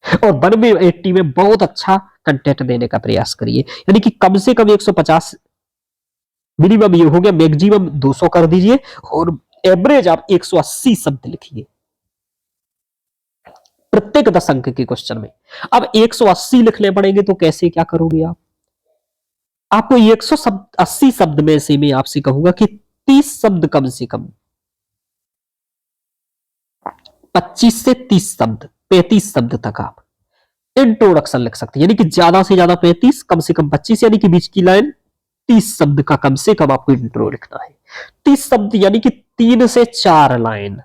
S1: और 180 में बहुत अच्छा कंटेंट देने का प्रयास करिए। यानी कि कम से कम 150, मिनिमम ये हो गया, मैक्सिमम 200 कर दीजिए, और एवरेज आप 180 शब्द लिखिए प्रत्येक 10 अंक के क्वेश्चन में। अब 180 लिखने पड़ेंगे तो कैसे क्या करोगे आप। आपको 180 शब्द में से मैं आपसे कहूंगा कि 30 शब्द कम से कम, 25 से 30 शब्द, 35 शब्द तक आप इंट्रोडक्शन लिख सकते हैं। यानी कि ज्यादा से ज्यादा 35, कम से कम 25, यानी कि बीच की लाइन 30 शब्द का कम से कम आपको इंट्रो लिखना है। 30 शब्द यानी कि 3 से 4 लाइन,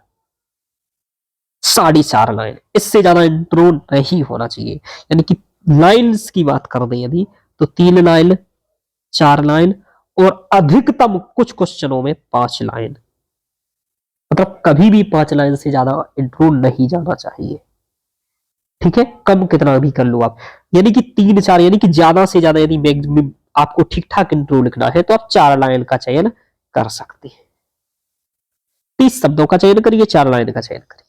S1: 4.5 लाइन, इससे ज्यादा इंट्रो नहीं होना चाहिए। यानी कि लाइंस की बात कर दें यदि, तो 3 लाइन, 4 लाइन, और अधिकतम कुछ क्वेश्चनों में 5 लाइन। मतलब कभी भी 5 लाइन से ज्यादा इंट्रो नहीं जाना चाहिए, ठीक है। कम कितना भी कर लो आप, यानी कि 3-4, यानी कि ज्यादा से ज्यादा यदि मैक्सिमम आपको ठीक ठाक इंट्रो लिखना है तो आप 4 लाइन का चयन कर सकते हैं। 30 शब्दों का चयन करिए, 4 लाइन का चयन करिए।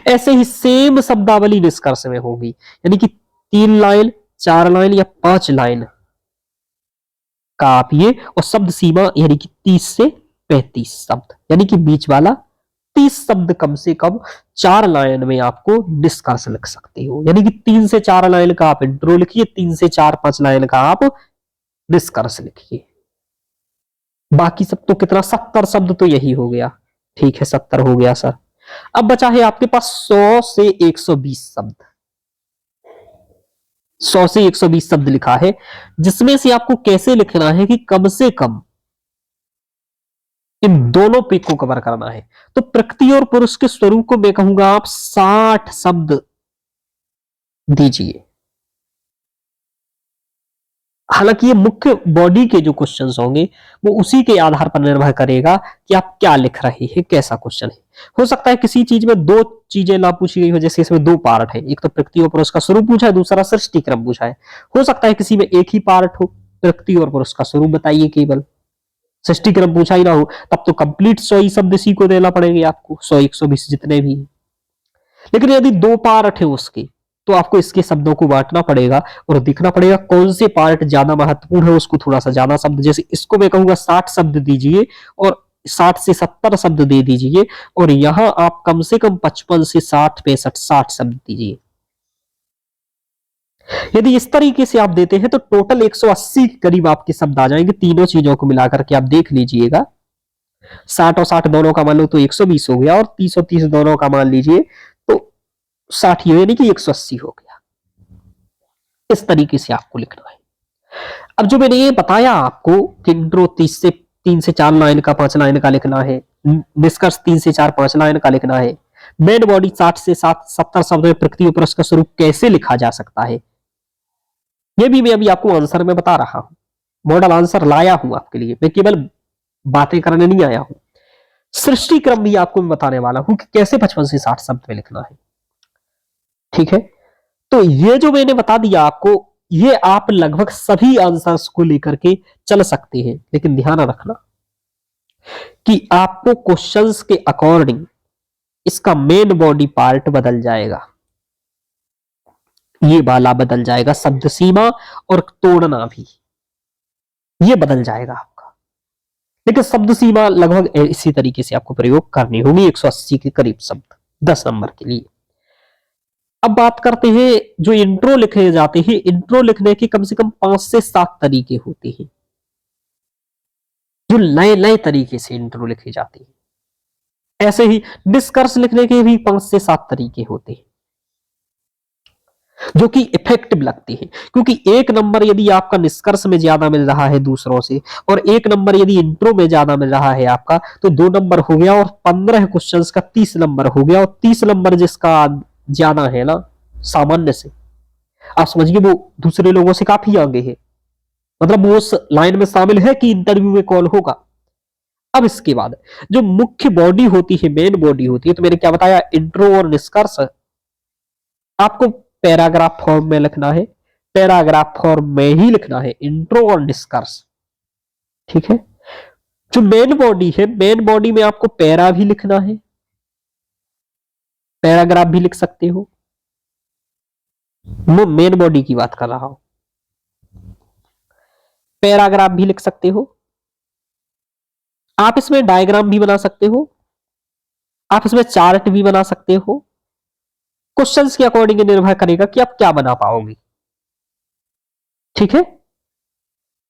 S1: ऐसे ही सेम शब्दावली निष्कर्ष में होगी, यानी कि 3 लाइन, 4 लाइन या 5 लाइन का आप ये, और शब्द सीमा यानी कि 30 से 35 शब्द, यानी कि बीच वाला 30 शब्द कम से कम 4 लाइन में आपको निष्कर्ष लिख सकते हो। यानी कि 3 से 4 लाइन का आप इंट्रो लिखिए, 3 से 4-5 लाइन का आप निष्कर्ष लिखिए। बाकी सब तो कितना, 70 शब्द तो यही हो गया, ठीक है 70 हो गया सर। अब बचा है आपके पास 100 से 120 शब्द। 100 से 120 शब्द लिखा है, जिसमें से आपको कैसे लिखना है कि कम से कम इन दोनों पे को कवर करना है। तो प्रकृति और पुरुष के स्वरूप को मैं कहूंगा आप 60 शब्द दीजिए। हालांकि ये मुख्य बॉडी के जो क्वेश्चंस होंगे वो उसी के आधार पर निर्भर करेगा कि आप क्या लिख रहे हैं, कैसा क्वेश्चन है। हो सकता है किसी चीज में 2 चीजें ना पूछी गई हो, जैसे इसमें 2 पार्ट है, एक तो प्रकृति और पुरुष का स्वरूप पूछा है, दूसरा सृष्टि क्रम पूछा है। हो सकता है किसी में एक ही पार्ट हो, प्रकृति और पुरुष का स्वरूप बताइए केवल, सृष्टि क्रम पूछा ही ना हो, तब तो कंप्लीट 100 ही शब्द इसी को देना पड़ेंगे आपको, 100-120 जितने भी। लेकिन यदि 2 पार्ट है उसके, तो आपको इसके शब्दों को बांटना पड़ेगा और देखना पड़ेगा कौन से पार्ट ज्यादा महत्वपूर्ण है, उसको थोड़ा सा ज्यादा शब्द, जैसे इसको मैं कहूंगा 60 शब्द दीजिए और 60 से 70 शब्द दे दीजिए, और यहां आप कम से कम 55 से 60, 65, 60 शब्द दीजिए। यदि इस तरीके से आप देते हैं तो टोटल 180 के करीब आपके शब्द आ जाएंगे, तीनों चीजों को मिलाकर के आप देख लीजिएगा। 60 और 60 दोनों का मान लो तो 120 हो गया, और 30 और 30 दोनों का मान लीजिए तो 60 यानी कि 180 हो गया। इस तरीके से आपको लिखना है। अब जो मैंने ये बताया आपको कि इंट्रो 3 से 4 लाइन का 5 लाइन का लिखना है, निष्कर्ष 3 से 4 5 लाइन का लिखना है, मेन बॉडी 60 से 70 शब्द में प्रकृति और पुरुष का स्वरूप कैसे लिखा जा सकता है, ये भी मैं अभी आपको आंसर में बता रहा हूं। मॉडल आंसर लाया हूं आपके लिए, मैं केवल बातें करने नहीं आया हूं। सृष्टि क्रम भी आपको मैं बताने वाला हूं कि कैसे 55 से 60 शब्द में लिखना है। ठीक है, तो ये जो मैंने बता दिया आपको, ये आप लगभग सभी आंसर्स को लेकर के चल सकते हैं, लेकिन ध्यान रखना कि आपको क्वेश्चंस के अकॉर्डिंग इसका मेन बॉडी पार्ट बदल जाएगा, ये वाला बदल जाएगा, शब्द सीमा और तोड़ना भी ये बदल जाएगा आपका, लेकिन शब्द सीमा लगभग इसी तरीके से आपको प्रयोग करनी होगी, 180 के करीब शब्द 10 नंबर के लिए। अब बात करते हैं जो इंट्रो लिखे जाते हैं, इंट्रो लिखने के कम से कम 5 से 7 तरीके होते हैं, जो नए नए तरीके से इंट्रो लिखे जाते हैं। ऐसे ही निष्कर्ष लिखने के भी 5 से 7 तरीके होते हैं, जो कि इफेक्टिव लगते हैं, क्योंकि 1 नंबर यदि आपका निष्कर्ष में ज्यादा मिल रहा है दूसरों से, और 1 नंबर यदि इंट्रो में ज्यादा मिल रहा है आपका, तो 2 नंबर हो गया, और 15 क्वेश्चंस का 30 नंबर हो गया, और 30 नंबर जिसका ज्यादा है ना सामान्य से, आप समझिए वो दूसरे लोगों से काफी आगे है, मतलब वो उस लाइन में शामिल है कि इंटरव्यू में कॉल होगा। अब इसके बाद जो मुख्य बॉडी होती है, मेन बॉडी होती है, तो मैंने क्या बताया, इंट्रो और निष्कर्ष आपको पैराग्राफ फॉर्म में लिखना है, पैराग्राफ फॉर्म में ही लिखना है, इंट्रो और निष्कर्ष। ठीक है, जो मेन बॉडी है, मेन बॉडी में आपको पैरा भी लिखना है, पैराग्राफ भी लिख सकते हो, मैं मेन बॉडी की बात कर रहा हूं, पैराग्राफ भी लिख सकते हो, आप इसमें डायग्राम भी बना सकते हो, आप इसमें चार्ट भी बना सकते हो, क्वेश्चंस के अकॉर्डिंग निर्भर करेगा कि आप क्या बना पाओगे। ठीक है,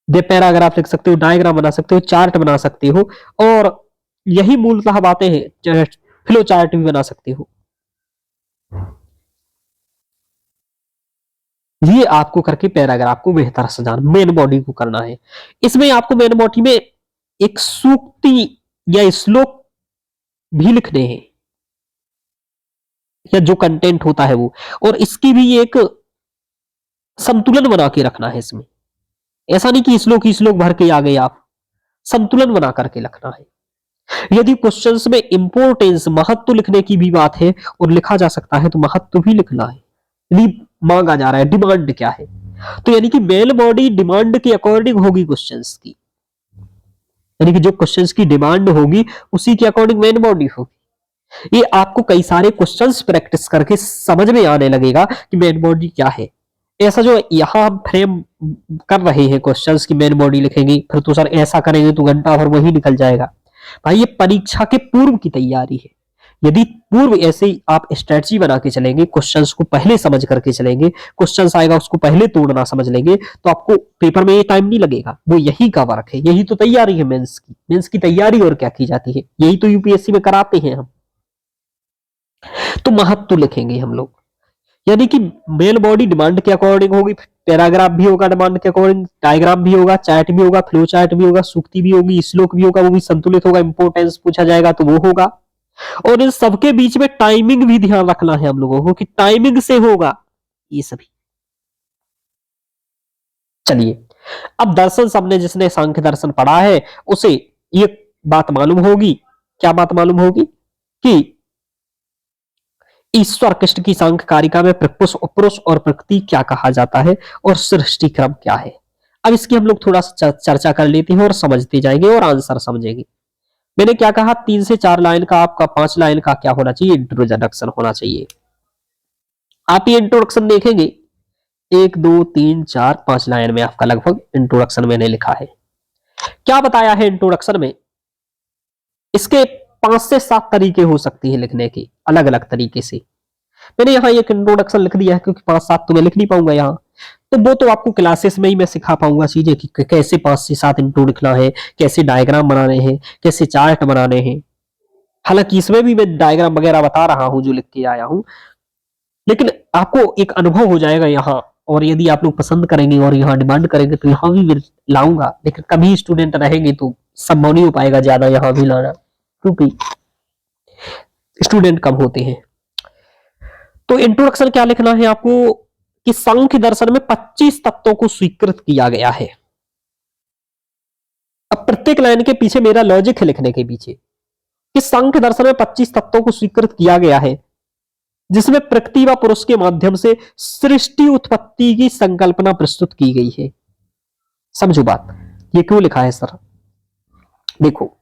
S1: दे पैराग्राफ लिख सकते हो, डायग्राम बना सकते हो, चार्ट बना सकते हो, और यही मूलतः बातें हैं, फ्लो चार्ट भी बना सकते हो। ये आपको करके पैराग्राफ को बेहतर सजाना, मेन बॉडी को करना है। इसमें आपको मेन बॉडी में एक सूक्ति या श्लोक भी लिखने हैं, या जो कंटेंट होता है वो, और इसकी भी एक संतुलन बना के रखना है इसमें। ऐसा नहीं कि श्लोक ही श्लोक भर के आ गए, आप संतुलन बना करके रखना है। यदि क्वेश्चंस में इंपोर्टेंस महत्व लिखने की भी बात है और लिखा जा सकता है, तो महत्व भी लिखना है। यदि मांगा जा रहा है, डिमांड क्या है, तो यानी कि मेन बॉडी डिमांड के अकॉर्डिंग होगी क्वेश्चंस की, यानी कि जो क्वेश्चंस की डिमांड होगी उसी के अकॉर्डिंग मेन बॉडी होगी। ये आपको कई सारे क्वेश्चंस प्रैक्टिस करके समझ में आने लगेगा कि मेन बॉडी क्या है। ऐसा जो यहां हम फ्रेम कर रहे हैं क्वेश्चंस की मेन बॉडी लिखेंगे, फिर तो सर ऐसा करेंगे तो घंटा भर वही निकल जाएगा। भाई ये परीक्षा के पूर्व की तैयारी है। यदि पूर्व ऐसे ही आप स्ट्रेटजी बना के चलेंगे, क्वेश्चंस को पहले समझ करके चलेंगे, क्वेश्चंस आएगा उसको पहले तोड़ना समझ लेंगे, तो आपको पेपर में ये टाइम नहीं लगेगा। वो यही का वर्क है, यही तो तैयारी है मेंस की। मेंस की तैयारी और क्या की जाती है, यही तो यूपीएससी में कराते हैं हम। तो महत्व लिखेंगे हम लोग, यानी कि मेन बॉडी डिमांड के अकॉर्डिंग होगी, पैराग्राफ भी होगा डिमांड के अकॉर्डिंग, डायग्राम भी होगा, चार्ट भी होगा, फ्लो चार्ट भी होगा, सूक्ति भी होगी, श्लोक भी होगा, वो भी संतुलित होगा, इंपोर्टेंस पूछा जाएगा तो वो होगा। और इन सबके बीच में टाइमिंग भी ध्यान रखना है हम लोगों को कि टाइमिंग से होगा ये सभी। चलिए, अब दर्शन सबने जिसने सांख्य दर्शन पढ़ा है उसे ये बात मालूम होगी, क्या बात मालूम होगी कि ईश्वर कृष्ण की सांख्य कारिका में पुरुष और प्रकृति क्या कहा जाता है और सृष्टि क्रम क्या है। अब इसकी हम लोग थोड़ा सा चर्चा कर लेते हैं और समझते जाएंगे और आंसर समझेंगे। मैंने क्या कहा, 3 से 4 लाइन का आपका 5 लाइन का क्या होना चाहिए, इंट्रोडक्शन होना चाहिए। आप ये इंट्रोडक्शन देखेंगे 1 2 3 4 5 लाइन में आपका लगभग इंट्रोडक्शन मैंने लिखा है। क्या बताया है इंट्रोडक्शन में, इसके 5 से 7 तरीके हो सकती है लिखने के, अलग अलग तरीके से। मैंने यहाँ एक इंट्रोडक्शन लिख दिया है क्योंकि 5-7 तो मैं लिख नहीं पाऊंगा यहाँ, तो वो तो आपको क्लासेस में ही मैं सिखा पाऊंगा चीजें कि कैसे 5 से 7 इंट्रो लिखना है, कैसे डायग्राम बनाने हैं, कैसे चार्ट बनाने हैं। हालांकि इसमें भी मैं डायग्राम वगैरह बता रहा हूं जो लिख के आया हूं, लेकिन आपको एक अनुभव हो जाएगा यहाँ और यदि आप लोग पसंद करेंगे और यहाँ डिमांड करेंगे तो यहाँ भी मैं लाऊंगा, लेकिन कभी स्टूडेंट रहेंगे तो संभव नहीं हो पाएगा ज्यादा यहाँ भी लाना, क्योंकि स्टूडेंट कम होते हैं। तो इंट्रोडक्शन क्या लिखना है आपको कि सांख्य दर्शन में 25 तत्वों को स्वीकृत किया गया है। अब प्रत्येक लाइन के पीछे मेरा लॉजिक है लिखने के पीछे कि सांख्य दर्शन में 25 तत्वों को स्वीकृत किया गया है, जिसमें प्रकृति व पुरुष के माध्यम से सृष्टि उत्पत्ति की संकल्पना प्रस्तुत की गई है। समझो बात, ये क्यों लिखा है सर? देखो,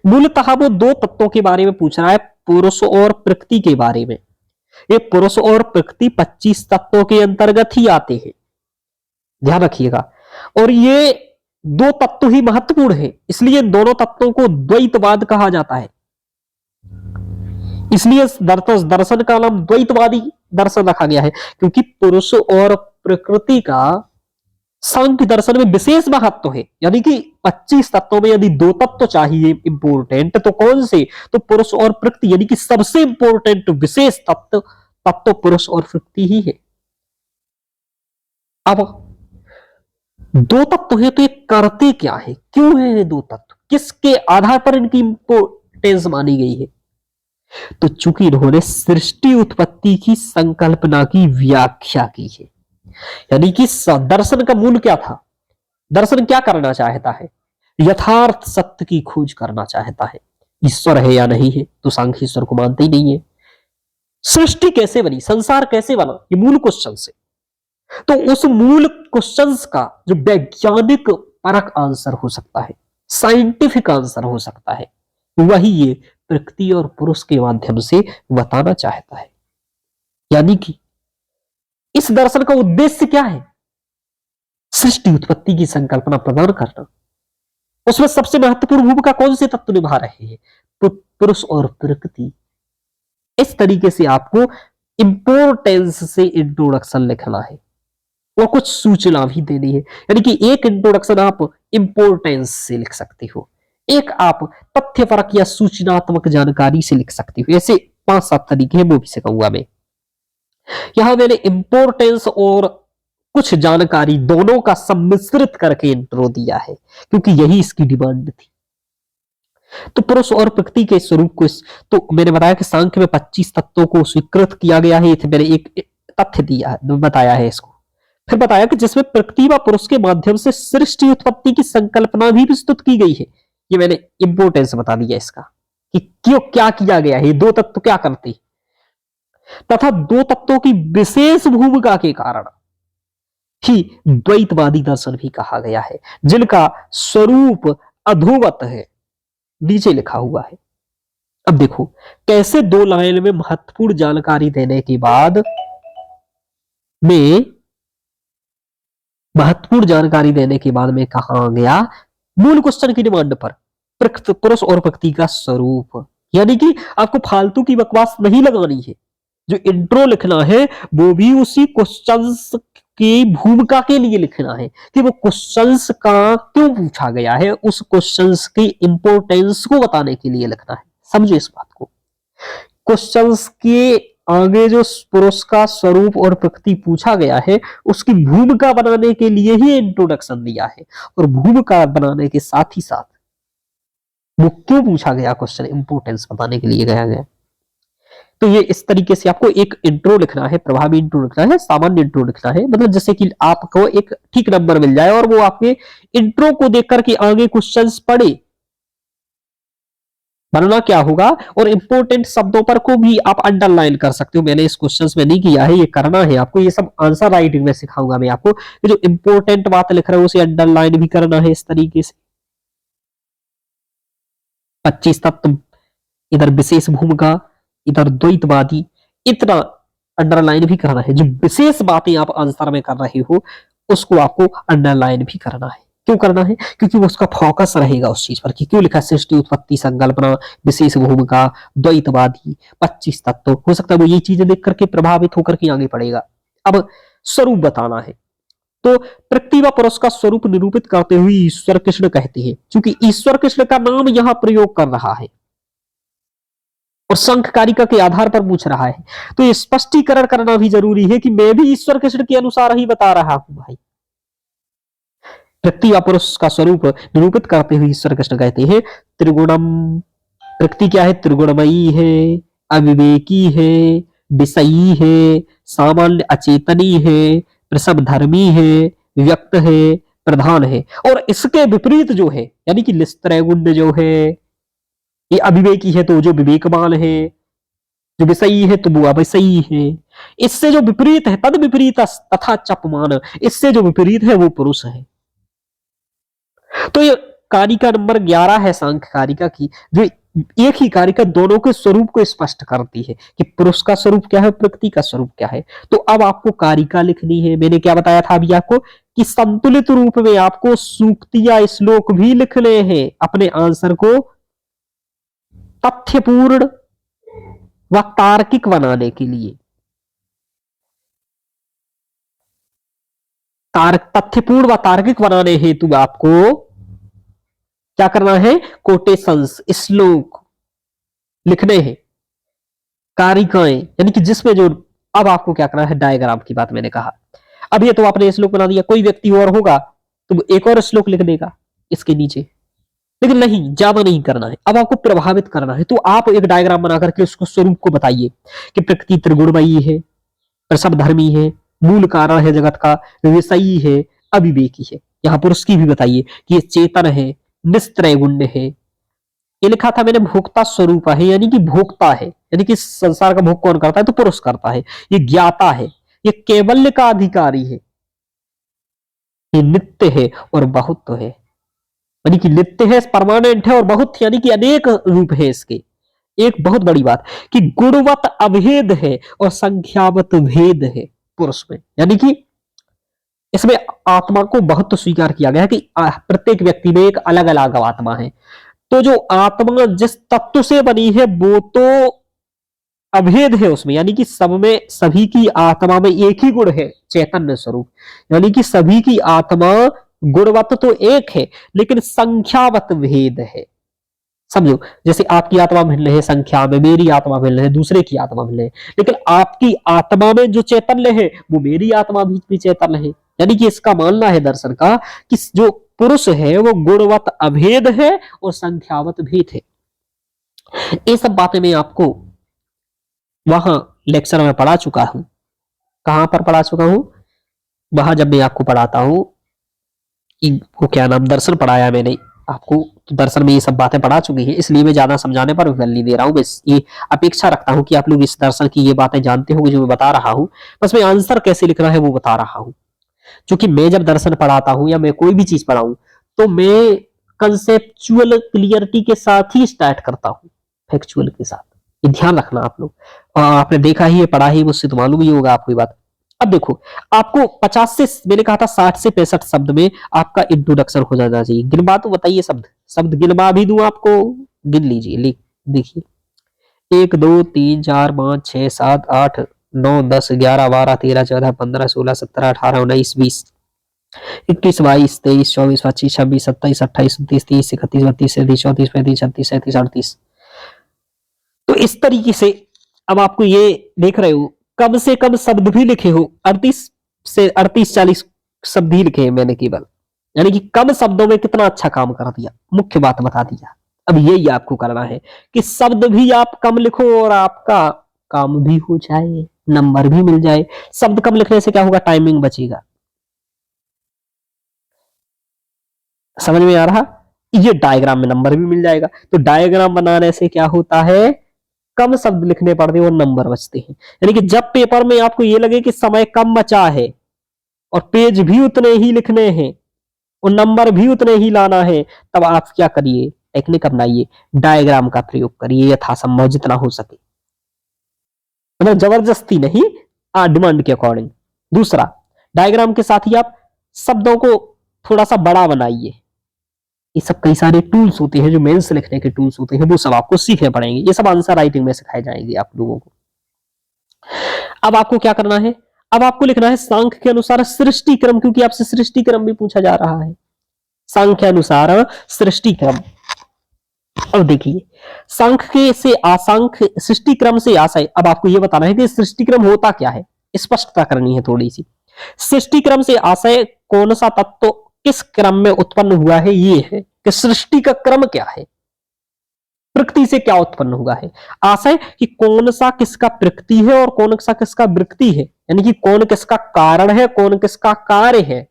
S1: मूलतः वो दो तत्वों के बारे में पूछ रहा है, पुरुष और प्रकृति के बारे में। ये पुरुष और प्रकृति 25 तत्वों के अंतर्गत ही आते हैं, ध्यान रखिएगा। और ये दो तत्व ही महत्वपूर्ण है, इसलिए दोनों तत्वों को द्वैतवाद कहा जाता है। इसलिए दर्शन का नाम द्वैतवादी दर्शन रखा गया है, क्योंकि पुरुष और प्रकृति का सांख्य दर्शन में विशेष महत्व है। यानी कि 25 तत्वों में यदि दो तत्व चाहिए इंपोर्टेंट, तो कौन से? तो पुरुष और प्रकृति, यानी कि सबसे इंपोर्टेंट विशेष तत्व पुरुष और प्रकृति ही है। अब दो तत्व है तो ये करते क्या है, क्यों है ये दो तत्व, किसके आधार पर इनकी इंपोर्टेंस मानी गई है? तो चूंकि इन्होंने सृष्टि उत्पत्ति की संकल्पना की व्याख्या की है। यानी कि दर्शन का मूल क्या था? दर्शन क्या करना चाहता है? यथार्थ सत्य की खोज करना चाहता है। ईश्वर है या नहीं है, तो सांख्य ईश्वर को मानते ही नहीं है। सृष्टि कैसे बनी, संसार कैसे बना, ये मूल क्वेश्चन से। तो उस मूल क्वेश्चंस का जो वैज्ञानिक परक आंसर हो सकता है, साइंटिफिक आंसर हो सकता है, वही ये प्रकृति और पुरुष के माध्यम से बताना चाहता है। यानी कि इस दर्शन का उद्देश्य क्या है? सृष्टि उत्पत्ति की संकल्पना प्रदान करना। उसमें सबसे महत्वपूर्ण भूमिका कौन से तत्व निभा रहे हैं? पुरुष और प्रकृति। इस तरीके से आपको इंपोर्टेंस से इंट्रोडक्शन लिखना है और कुछ सूचना भी देनी है। यानी कि एक इंट्रोडक्शन आप इंपोर्टेंस से लिख सकते हो, एक आप तथ्यपरक या सूचनात्मक जानकारी से लिख सकते हो। ऐसे 5-7 तरीके हैं, वो भी सिखाऊंगा मैं। यहां मैंने इंपोर्टेंस और कुछ जानकारी दोनों का सम्मिश्रित करके इंट्रो दिया है, क्योंकि यही इसकी डिमांड थी। तो पुरुष और प्रकृति के स्वरूप को तो मैंने बताया कि सांख्य में 25 तत्वों को स्वीकृत किया गया है। मैंने एक तथ्य दिया, बताया है इसको। फिर बताया कि जिसमें प्रकृति व पुरुष के माध्यम से सृष्टि उत्पत्ति की संकल्पना भी प्रस्तुत की गई है। ये मैंने इंपोर्टेंस बता दिया इसका कि क्यों क्या किया गया है, दो तत्व क्या करते, तथा दो तत्वों की विशेष भूमिका के कारण ही द्वैतवादी दर्शन भी कहा गया है, जिनका स्वरूप अधोवत है, नीचे लिखा हुआ है। अब देखो कैसे दो लाइन में महत्वपूर्ण जानकारी देने के बाद में कहा गया मूल क्वेश्चन की डिमांड पर, पुरुष और प्रकृति का स्वरूप। यानी कि आपको फालतू की बकवास नहीं लगानी है, जो इंट्रो लिखना है वो भी उसी क्वेश्चंस की भूमिका के लिए लिखना है कि वो क्वेश्चंस का क्यों पूछा गया है, उस क्वेश्चंस की इंपोर्टेंस को बताने के लिए लिखना है। समझो इस बात को। क्वेश्चंस के आगे जो पुरुष का स्वरूप और प्रकृति पूछा गया है, उसकी भूमिका बनाने के लिए ही इंट्रोडक्शन दिया है, और भूमिका बनाने के साथ ही साथ वो क्यों पूछा गया क्वेश्चन, इंपोर्टेंस बताने के लिए गया। तो ये इस तरीके से आपको एक इंट्रो लिखना है, प्रभावी इंट्रो लिखना है, सामान्य इंट्रो लिखना है, मतलब जैसे कि आपको एक ठीक नंबर मिल जाए और वो आपके इंट्रो को देख करके आगे क्वेश्चंस पढ़े। बनना क्या होगा, और इंपोर्टेंट शब्दों पर को भी आप अंडरलाइन कर सकते हो। मैंने इस क्वेश्चंस में नहीं किया है, ये करना है आपको। ये सब आंसर राइटिंग में सिखाऊंगा मैं आपको। जो इंपोर्टेंट बात लिख रहे हो उसे अंडरलाइन भी करना है इस तरीके से। 25 तत्व, इधर विशेष भूमिका, इधर द्वैतवादी, इतना अंडरलाइन भी करना है। जो विशेष बातें आप आंसर में कर रहे हो उसको आपको अंडरलाइन भी करना है। क्यों करना है? क्योंकि वो उसका फोकस रहेगा उस चीज पर कि क्यों लिखा सृष्टि उत्पत्ति संकल्पना, विशेष भूमिका, द्वैतवादी, 25 तत्व। हो सकता है वो ये चीजें देख करके प्रभावित होकर के आगे पढ़ेगा। अब स्वरूप बताना है, तो प्रकृति व पुरुष का स्वरूप निरूपित करते हुए ईश्वर कृष्ण कहते हैं। क्योंकि ईश्वर कृष्ण का नाम यहां प्रयोग कर रहा है, और संघ कारिका के आधार पर पूछ रहा है, तो ये स्पष्टीकरण करना भी जरूरी है कि मैं भी ईश्वर कृष्ण के अनुसार ही बता रहा हूं भाई। प्रकृति या पुरुष का स्वरूप निरूपित करते हुए ईश्वर कृष्ण कहते हैं त्रिगुणम। प्रकृति क्या है? त्रिगुणमयी है, अविवेकी है, विषयी है, सामान्य अचेतनी है, प्रसव धर्मी है, व्यक्त है, प्रधान है। और इसके विपरीत जो है यानी कि निस्त्रैगुण्य जो है, ये अविवेकी है तो जो विवेकवान है, जो विषयी है तो वो अविषयी है। इससे जो विपरीत है तद विपरीत तथा चपमान, इससे जो विपरीत है वो पुरुष है। तो ये कारिका नंबर 11 है सांख्य कारिका की, जो एक ही कारिका दोनों के स्वरूप को स्पष्ट करती है कि पुरुष का स्वरूप क्या है, प्रकृति का स्वरूप क्या है। तो अब आपको कारिका लिखनी है। मैंने क्या बताया था अभी आपको कि संतुलित रूप में आपको सूक्ति या श्लोक भी लिखने हैं अपने आंसर को तथ्यपूर्ण व तार्किक बनाने के लिए। तथ्यपूर्ण व तार्किक बनाने हेतु आपको क्या करना है? कोटेशंस, श्लोक लिखने हैं, कारिकाएं, यानी कि जिसमें जो अब आपको क्या करना है, डायग्राम की बात मैंने कहा। अब ये तो आपने श्लोक बना दिया, कोई व्यक्ति और होगा तो एक और श्लोक लिख देगा इसके नीचे, लेकिन नहीं, ज्यादा नहीं करना है। अब आपको प्रभावित करना है, तो आप एक डायग्राम बना करके उसको स्वरूप को बताइए कि प्रकृति त्रिगुणमयी है, प्रसव धर्मी है, मूल कारण है जगत का, विषयी है, अविवेकी है। यहाँ पुरुष की भी बताइए कि ये चेतन है, निस्त्रैगुण्य है। ये लिखा था मैंने भोक्ता स्वरूप है, यानी कि भोक्ता है, यानी कि संसार का भोग कौन करता है? तो पुरुष करता है। ये ज्ञाता है, ये कैवल्य का अधिकारी है, ये नित्य है और बहुत है, यानी कि नित्य है, परमानेंट है, और बहुत यानी कि अनेक रूप है इसके। एक बहुत बड़ी बात कि गुणवत अभेद है और संख्यावत भेद है पुरुष में, यानी कि इसमें आत्मा को बहुत तो स्वीकार किया गया है कि प्रत्येक व्यक्ति में एक अलग अलग आत्मा है। तो जो आत्मा जिस तत्व से बनी है वो तो अभेद है उसमें, यानी कि सब में, सभी की आत्मा में एक ही गुण है, चैतन्य स्वरूप, यानी कि सभी की आत्मा गुणवत तो एक है लेकिन संख्यावत भेद है। समझो, जैसे आपकी आत्मा भिन्न है संख्या में, मेरी आत्मा भिन्न है, दूसरे की आत्मा भिन्न है, लेकिन आपकी आत्मा में जो चैतन्य है वो मेरी आत्मा भी चैतन्य है। यानी कि इसका मानना है दर्शन का कि जो पुरुष है वो गुणवत अभेद है और संख्यावत भेद है। ये सब बातें मैं आपको वहां लेक्चर में पढ़ा चुका हूं। कहां पर पढ़ा चुका हूं? वहां जब मैं आपको पढ़ाता हूं, वो क्या नाम, दर्शन पढ़ाया मैंने आपको, तो दर्शन में ये सब बातें पढ़ा चुकी है, इसलिए मैं ज्यादा समझाने पर बल नहीं दे रहा हूं। बस ये अपेक्षा रखता हूं कि आप लोग इस दर्शन की ये बातें जानते होंगे जो मैं बता रहा हूं। बस मैं आंसर कैसे लिखना है वो बता रहा हूं, क्योंकि मैं जब दर्शन पढ़ाता हूं या मैं कोई भी चीज पढ़ाऊं तो मैं कंसेप्चुअल क्लियरिटी के साथ ही स्टार्ट करता हूं, फैक्चुअल के साथ। ये ध्यान रखना आप लोग, आपने देखा ही है, पढ़ा ही, मुझसे तो मालूम ही होगा आपको ये बात। अब देखो, आपको 50 से, मैंने कहा था 60 से 65 शब्द में आपका इंट्रोडक्शन हो जाना चाहिए। गिनवा तो बताइए, शब्द गिनवा भी दूं आपको, गिन लीजिए, लिख देखिए, 1 2 3 4 5 6 7 8 9 10 11 12 13 14 15 16 17 18 19 20 21 22 23 24 25 26 27 28 29 30 31 32 33 34 35 36 37 38। तो इस तरीके से अब आपको ये देख रहे हो, कम से कम शब्द भी लिखे हो, 38 से 38-40 शब्द ही लिखे हैं मैंने केवल, यानी कि कम शब्दों में कितना अच्छा काम कर दिया, मुख्य बात बता दिया। अब यही आपको करना है कि शब्द भी आप कम लिखो और आपका काम भी हो जाए, नंबर भी मिल जाए। शब्द कम लिखने से क्या होगा? टाइमिंग बचेगा। समझ में आ रहा? ये डायग्राम में नंबर भी मिल जाएगा। तो डायग्राम बनाने से क्या होता है? कम शब्द लिखने पड़ते हैं और नंबर बचते हैं। यानी कि जब पेपर में आपको ये लगे कि समय कम बचा है और पेज भी उतने ही लिखने हैं और नंबर भी उतने ही लाना है, तब आप क्या करिए? टेक्निक अपनाइए, डायग्राम का प्रयोग करिए यथासंभव जितना हो सके, मतलब जबरदस्ती नहीं, डिमांड के अकॉर्डिंग। दूसरा, डायग्राम के साथ ही आप शब्दों को थोड़ा सा बड़ा बनाइए। ये सब कई सारे टूल्स होते हैं जो मेंस लिखने के टूल्स होते हैं, वो सब आपको सीखने पड़ेंगे। ये सब आंसर राइटिंग में सिखाए जाएंगे आप लोगों को। अब आपको क्या करना है? अब आपको लिखना है सांख्य के अनुसार सृष्टि क्रम, क्योंकि आपसे सृष्टि क्रम भी पूछा जा रहा है। सांख्य अनुसार सृष्टि क्रम, अब देखिए, सांख्य से आसांख्य, सृष्टि क्रम से आशय। अब आपको यह बताना है कि सृष्टि क्रम होता क्या है, स्पष्टता करनी है थोड़ी सी। सृष्टि क्रम से आशय कौन सा तत्व किस क्रम में उत्पन्न हुआ है, ये है कि सृष्टि का क्रम क्या है, प्रकृति से क्या उत्पन्न हुआ है। आशय कि कौन सा किसका प्रकृति है और कौन सा किसका वृत्ति है, यानी कि कौन किसका कारण है, कौन किसका कार्य है।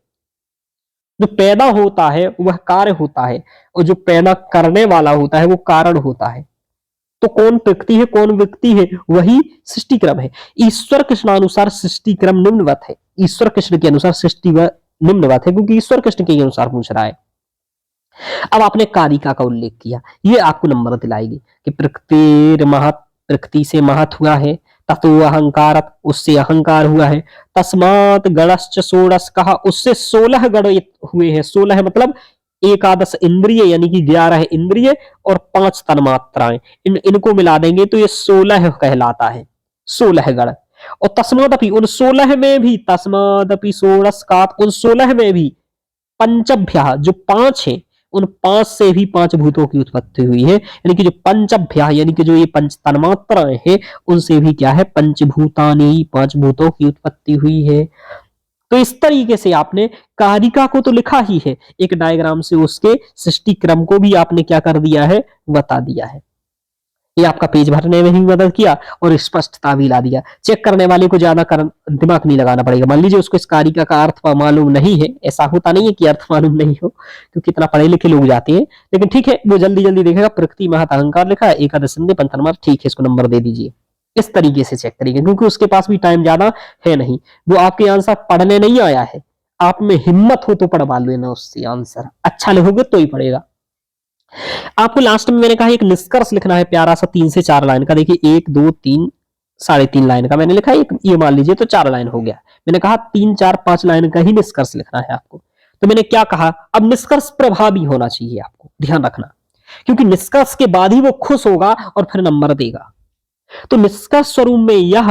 S1: जो पैदा होता है वह कार्य होता है, और जो पैदा करने वाला होता है वो कारण होता है। तो कौन प्रकृति है, कौन व्यक्ति है, वही सृष्टि क्रम है। ईश्वर कृष्णानुसार सृष्टि क्रम निम्नवत है। ईश्वर कृष्ण के अनुसार सृष्टि निम्नवत है, क्योंकि ईश्वर कृष्ण के अनुसार पूछ रहा है। अब आपने कारिका का उल्लेख किया, ये आपको नंबर दिलाएगी कि प्रकृति महत, प्रकृति से महत हुआ है, ततो अहंकार, उससे अहंकार हुआ है, तस्मात गणश्च षोडश कहा, उससे 16 गण हुए हैं। 16 मतलब एकादश इंद्रिय, यानी कि 11 इंद्रिय और 5 तन्मात्राएं, इनको मिला देंगे तो ये 16 कहलाता है, 16 गण। और तस्मादपि, उन 16 में भी, तस्मादपि षोडश का, उन 16 में भी पंचभ्या, जो 5 है, उन 5 से भी 5 भूतों की उत्पत्ति हुई है, यानी कि जो पंचभ्या, यानी कि जो ये पंच तन्मात्राएं हैं, उनसे भी क्या है, पंचभूतानि, 5 भूतों की उत्पत्ति हुई है। तो इस तरीके से आपने कारिका को तो लिखा ही है, एक डायग्राम से उसके सृष्टि क्रम को भी आपने क्या कर दिया है, बता दिया है। ये आपका पेज भरने में भी मदद किया और स्पष्टता भी ला दिया। चेक करने वाले को ज्यादा दिमाग नहीं लगाना पड़ेगा। मान लीजिए उसको इस कारिका का अर्थ मालूम नहीं है, ऐसा होता नहीं है कि अर्थ मालूम नहीं हो, क्योंकि इतना पढ़े लिखे लोग जाते हैं, लेकिन ठीक है, वो जल्दी जल्दी देखेगा। प्रकृति महत अहंकार लिखा है, एकादश संधि पंचतन्मात्र, ठीक है, इसको नंबर दे दीजिए। इस तरीके से चेक करिएगा, क्योंकि उसके पास भी टाइम ज्यादा है नहीं, वो आपके आंसर पढ़ने नहीं आया है। आप में हिम्मत हो तो पढ़वा लेना उससे आंसर, अच्छा लिखोगे तो ही पढ़ेगा। आपको लास्ट में मैंने कहा एक निष्कर्ष लिखना है प्यारा सा, 3 से 4 लाइन का। देखिए 1 2 3 3.5 लाइन का मैंने लिखा है, ये मान लीजिए तो 4 लाइन हो गया। मैंने कहा 3 4 5 लाइन का ही निष्कर्ष लिखना है आपको। तो मैंने क्या कहा, अब निष्कर्ष प्रभावी होना चाहिए, आपको ध्यान रखना, क्योंकि निष्कर्ष के बाद ही वो खुश होगा और फिर नंबर देगा। तो निष्कर्ष स्वरूप में यह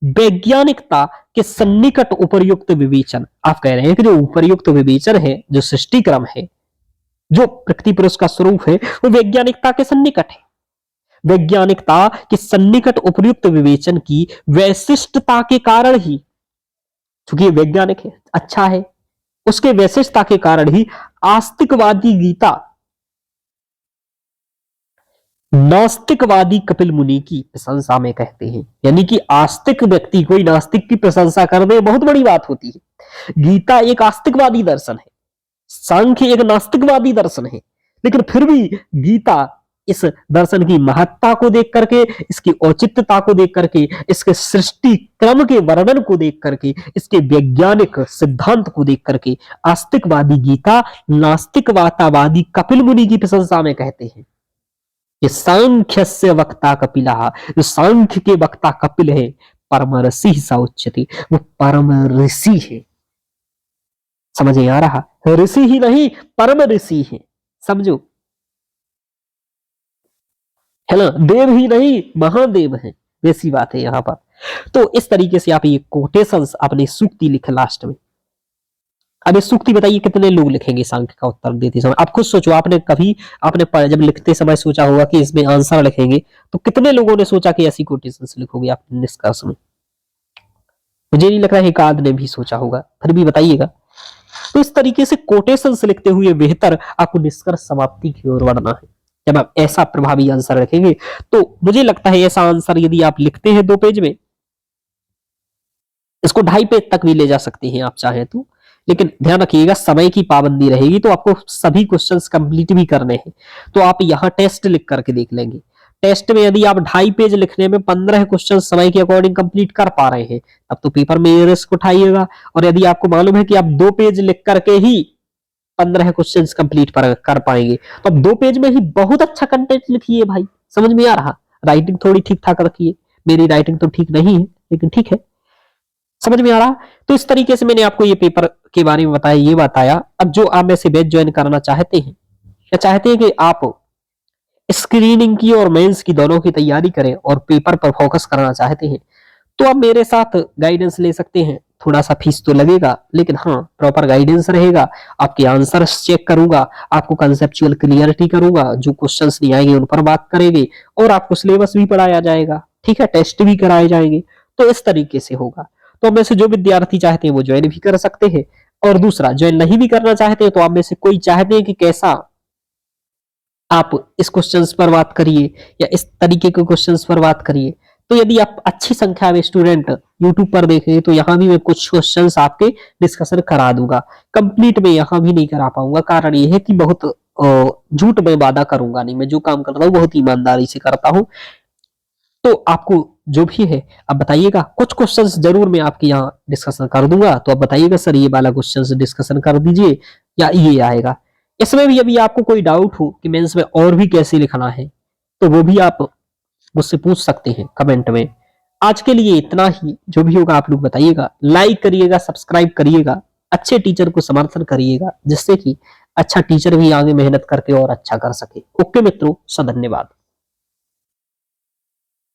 S1: वैज्ञानिकता के सन्निकट उपर्युक्त विवेचन, आप कह रहे हैं कि जो उपर्युक्त विवेचन है, जो सृष्टि क्रम है, जो प्रकृति पुरुष का स्वरूप है, वो वैज्ञानिकता के सन्निकट है। वैज्ञानिकता के सन्निकट उपयुक्त विवेचन की वैशिष्टता के कारण ही, चूंकि वैज्ञानिक है, अच्छा है, उसके वैशिष्टता के कारण ही आस्तिकवादी गीता नास्तिकवादी कपिल मुनि की प्रशंसा में कहते हैं। यानी कि आस्तिक व्यक्ति कोई नास्तिक की प्रशंसा कर दे, बहुत बड़ी बात होती है। गीता एक आस्तिकवादी दर्शन है, सांख्य एक नास्तिकवादी दर्शन है, लेकिन फिर भी गीता इस दर्शन की महत्ता को देख करके, इसकी औचित्यता को देख करके, इसके सृष्टि क्रम के वर्णन को देख करके, इसके वैज्ञानिक सिद्धांत को देख करके आस्तिकवादी गीता नास्तिकवादी कपिल मुनि की प्रशंसा में कहते हैं कि सांख्य से वक्ता कपिला, जो सांख्य के वक्ता कपिल है, परम ऋषि सा उच्चते, वो परम ऋषि है। समझ में आ रहा, ऋषि ही नहीं परम ऋषि है, समझो, है ना, देव ही नहीं महादेव है, वैसी बात है यहां पर। तो इस तरीके से आप ये कोटेशंस अपनी सूक्ति लिखे लास्ट में। अब ये सूक्ति बताइए कितने लोग लिखेंगे सांख्य का उत्तर देते समय, आप खुद सोचो। आपने कभी आपने जब लिखते समय सोचा होगा कि इसमें आंसर लिखेंगे, तो कितने लोगों ने सोचा कि ऐसी कोटेशंस लिखोगे आप निष्कर्ष में? मुझे नहीं लग रहा है एक आध ने भी सोचा होगा, फिर भी बताइएगा। तो इस तरीके से कोटेशंस लिखते हुए बेहतर आपको निष्कर्ष समाप्ति की ओर बढ़ना है। जब आप ऐसा प्रभावी आंसर रखेंगे, तो मुझे लगता है ऐसा आंसर यदि आप लिखते हैं 2 पेज में, इसको 2.5 पेज तक भी ले जा सकते हैं आप चाहें तो, लेकिन ध्यान रखिएगा समय की पाबंदी रहेगी, तो आपको सभी क्वेश्चंस कंप्लीट भी करने हैं। तो आप यहाँ टेस्ट लिख करके देख लेंगे। टेस्ट में यदि आप 2.5 पेज लिखने में 15 क्वेश्चन समय के अकॉर्डिंग कंप्लीट कर पा रहे हैं, तब तो पेपर में रिस्क उठाइएगा। और यदि आपको मालूम है कि आप 2 पेज लिख करके ही 15 क्वेश्चन कंप्लीट कर पाएंगे, तो अब 2 पेज में ही बहुत अच्छा कंटेंट लिखिए भाई। समझ में आ रहा, राइटिंग थोड़ी ठीक ठाक रखिए। मेरी राइटिंग तो ठीक नहीं है, लेकिन ठीक है, समझ में आ रहा। तो इस तरीके से मैंने आपको ये पेपर के बारे में बताया, ये बताया। अब जो आप में से बैच ज्वाइन करना चाहते हैं या चाहते हैं कि आप स्क्रीनिंग की और मेंस की दोनों की तैयारी करें और पेपर पर फोकस करना चाहते हैं, तो आप मेरे साथ गाइडेंस ले सकते हैं। थोड़ा सा फीस तो लगेगा, लेकिन हाँ प्रॉपर गाइडेंस रहेगा, आपके आंसर्स चेक करूंगा, आपको कंसेप्चुअल क्लियरिटी करूंगा, जो क्वेश्चंस नहीं आएंगे उन पर बात करेंगे, और आपको सिलेबस भी पढ़ाया जाएगा, ठीक है, टेस्ट भी कराए जाएंगे। तो इस तरीके से होगा। तो अब में से जो विद्यार्थी चाहते हैं वो ज्वाइन भी कर सकते हैं, और दूसरा ज्वाइन नहीं भी करना चाहते हैं तो आप में से कोई चाहते हैं कि कैसा आप इस क्वेश्चंस पर बात करिए या इस तरीके के क्वेश्चंस पर बात करिए, तो यदि आप अच्छी संख्या में स्टूडेंट यूट्यूब पर देखेंगे तो यहाँ भी मैं कुछ क्वेश्चंस आपके डिस्कशन करा दूंगा। कंप्लीट में यहाँ भी नहीं करा पाऊंगा, कारण ये है कि बहुत झूठ में वादा करूंगा नहीं, मैं जो काम करता हूँ बहुत ईमानदारी से करता हूँ। तो आपको जो भी है आप बताइएगा, कुछ क्वेश्चंस जरूर मैं आपके यहाँ डिस्कशन कर दूंगा, तो आप बताइएगा सर ये वाला क्वेश्चंस डिस्कशन कर दीजिए या ये आएगा। इसमें भी अभी आपको कोई डाउट हो कि मेंस में और भी कैसे लिखना है तो वो भी आप मुझसे पूछ सकते हैं कमेंट में। आज के लिए इतना ही, जो भी होगा आप लोग बताइएगा, लाइक करिएगा, सब्सक्राइब करिएगा, अच्छे टीचर को समर्थन करिएगा, जिससे कि अच्छा टीचर भी आगे मेहनत करके और अच्छा कर सके। ओके मित्रों, धन्यवाद।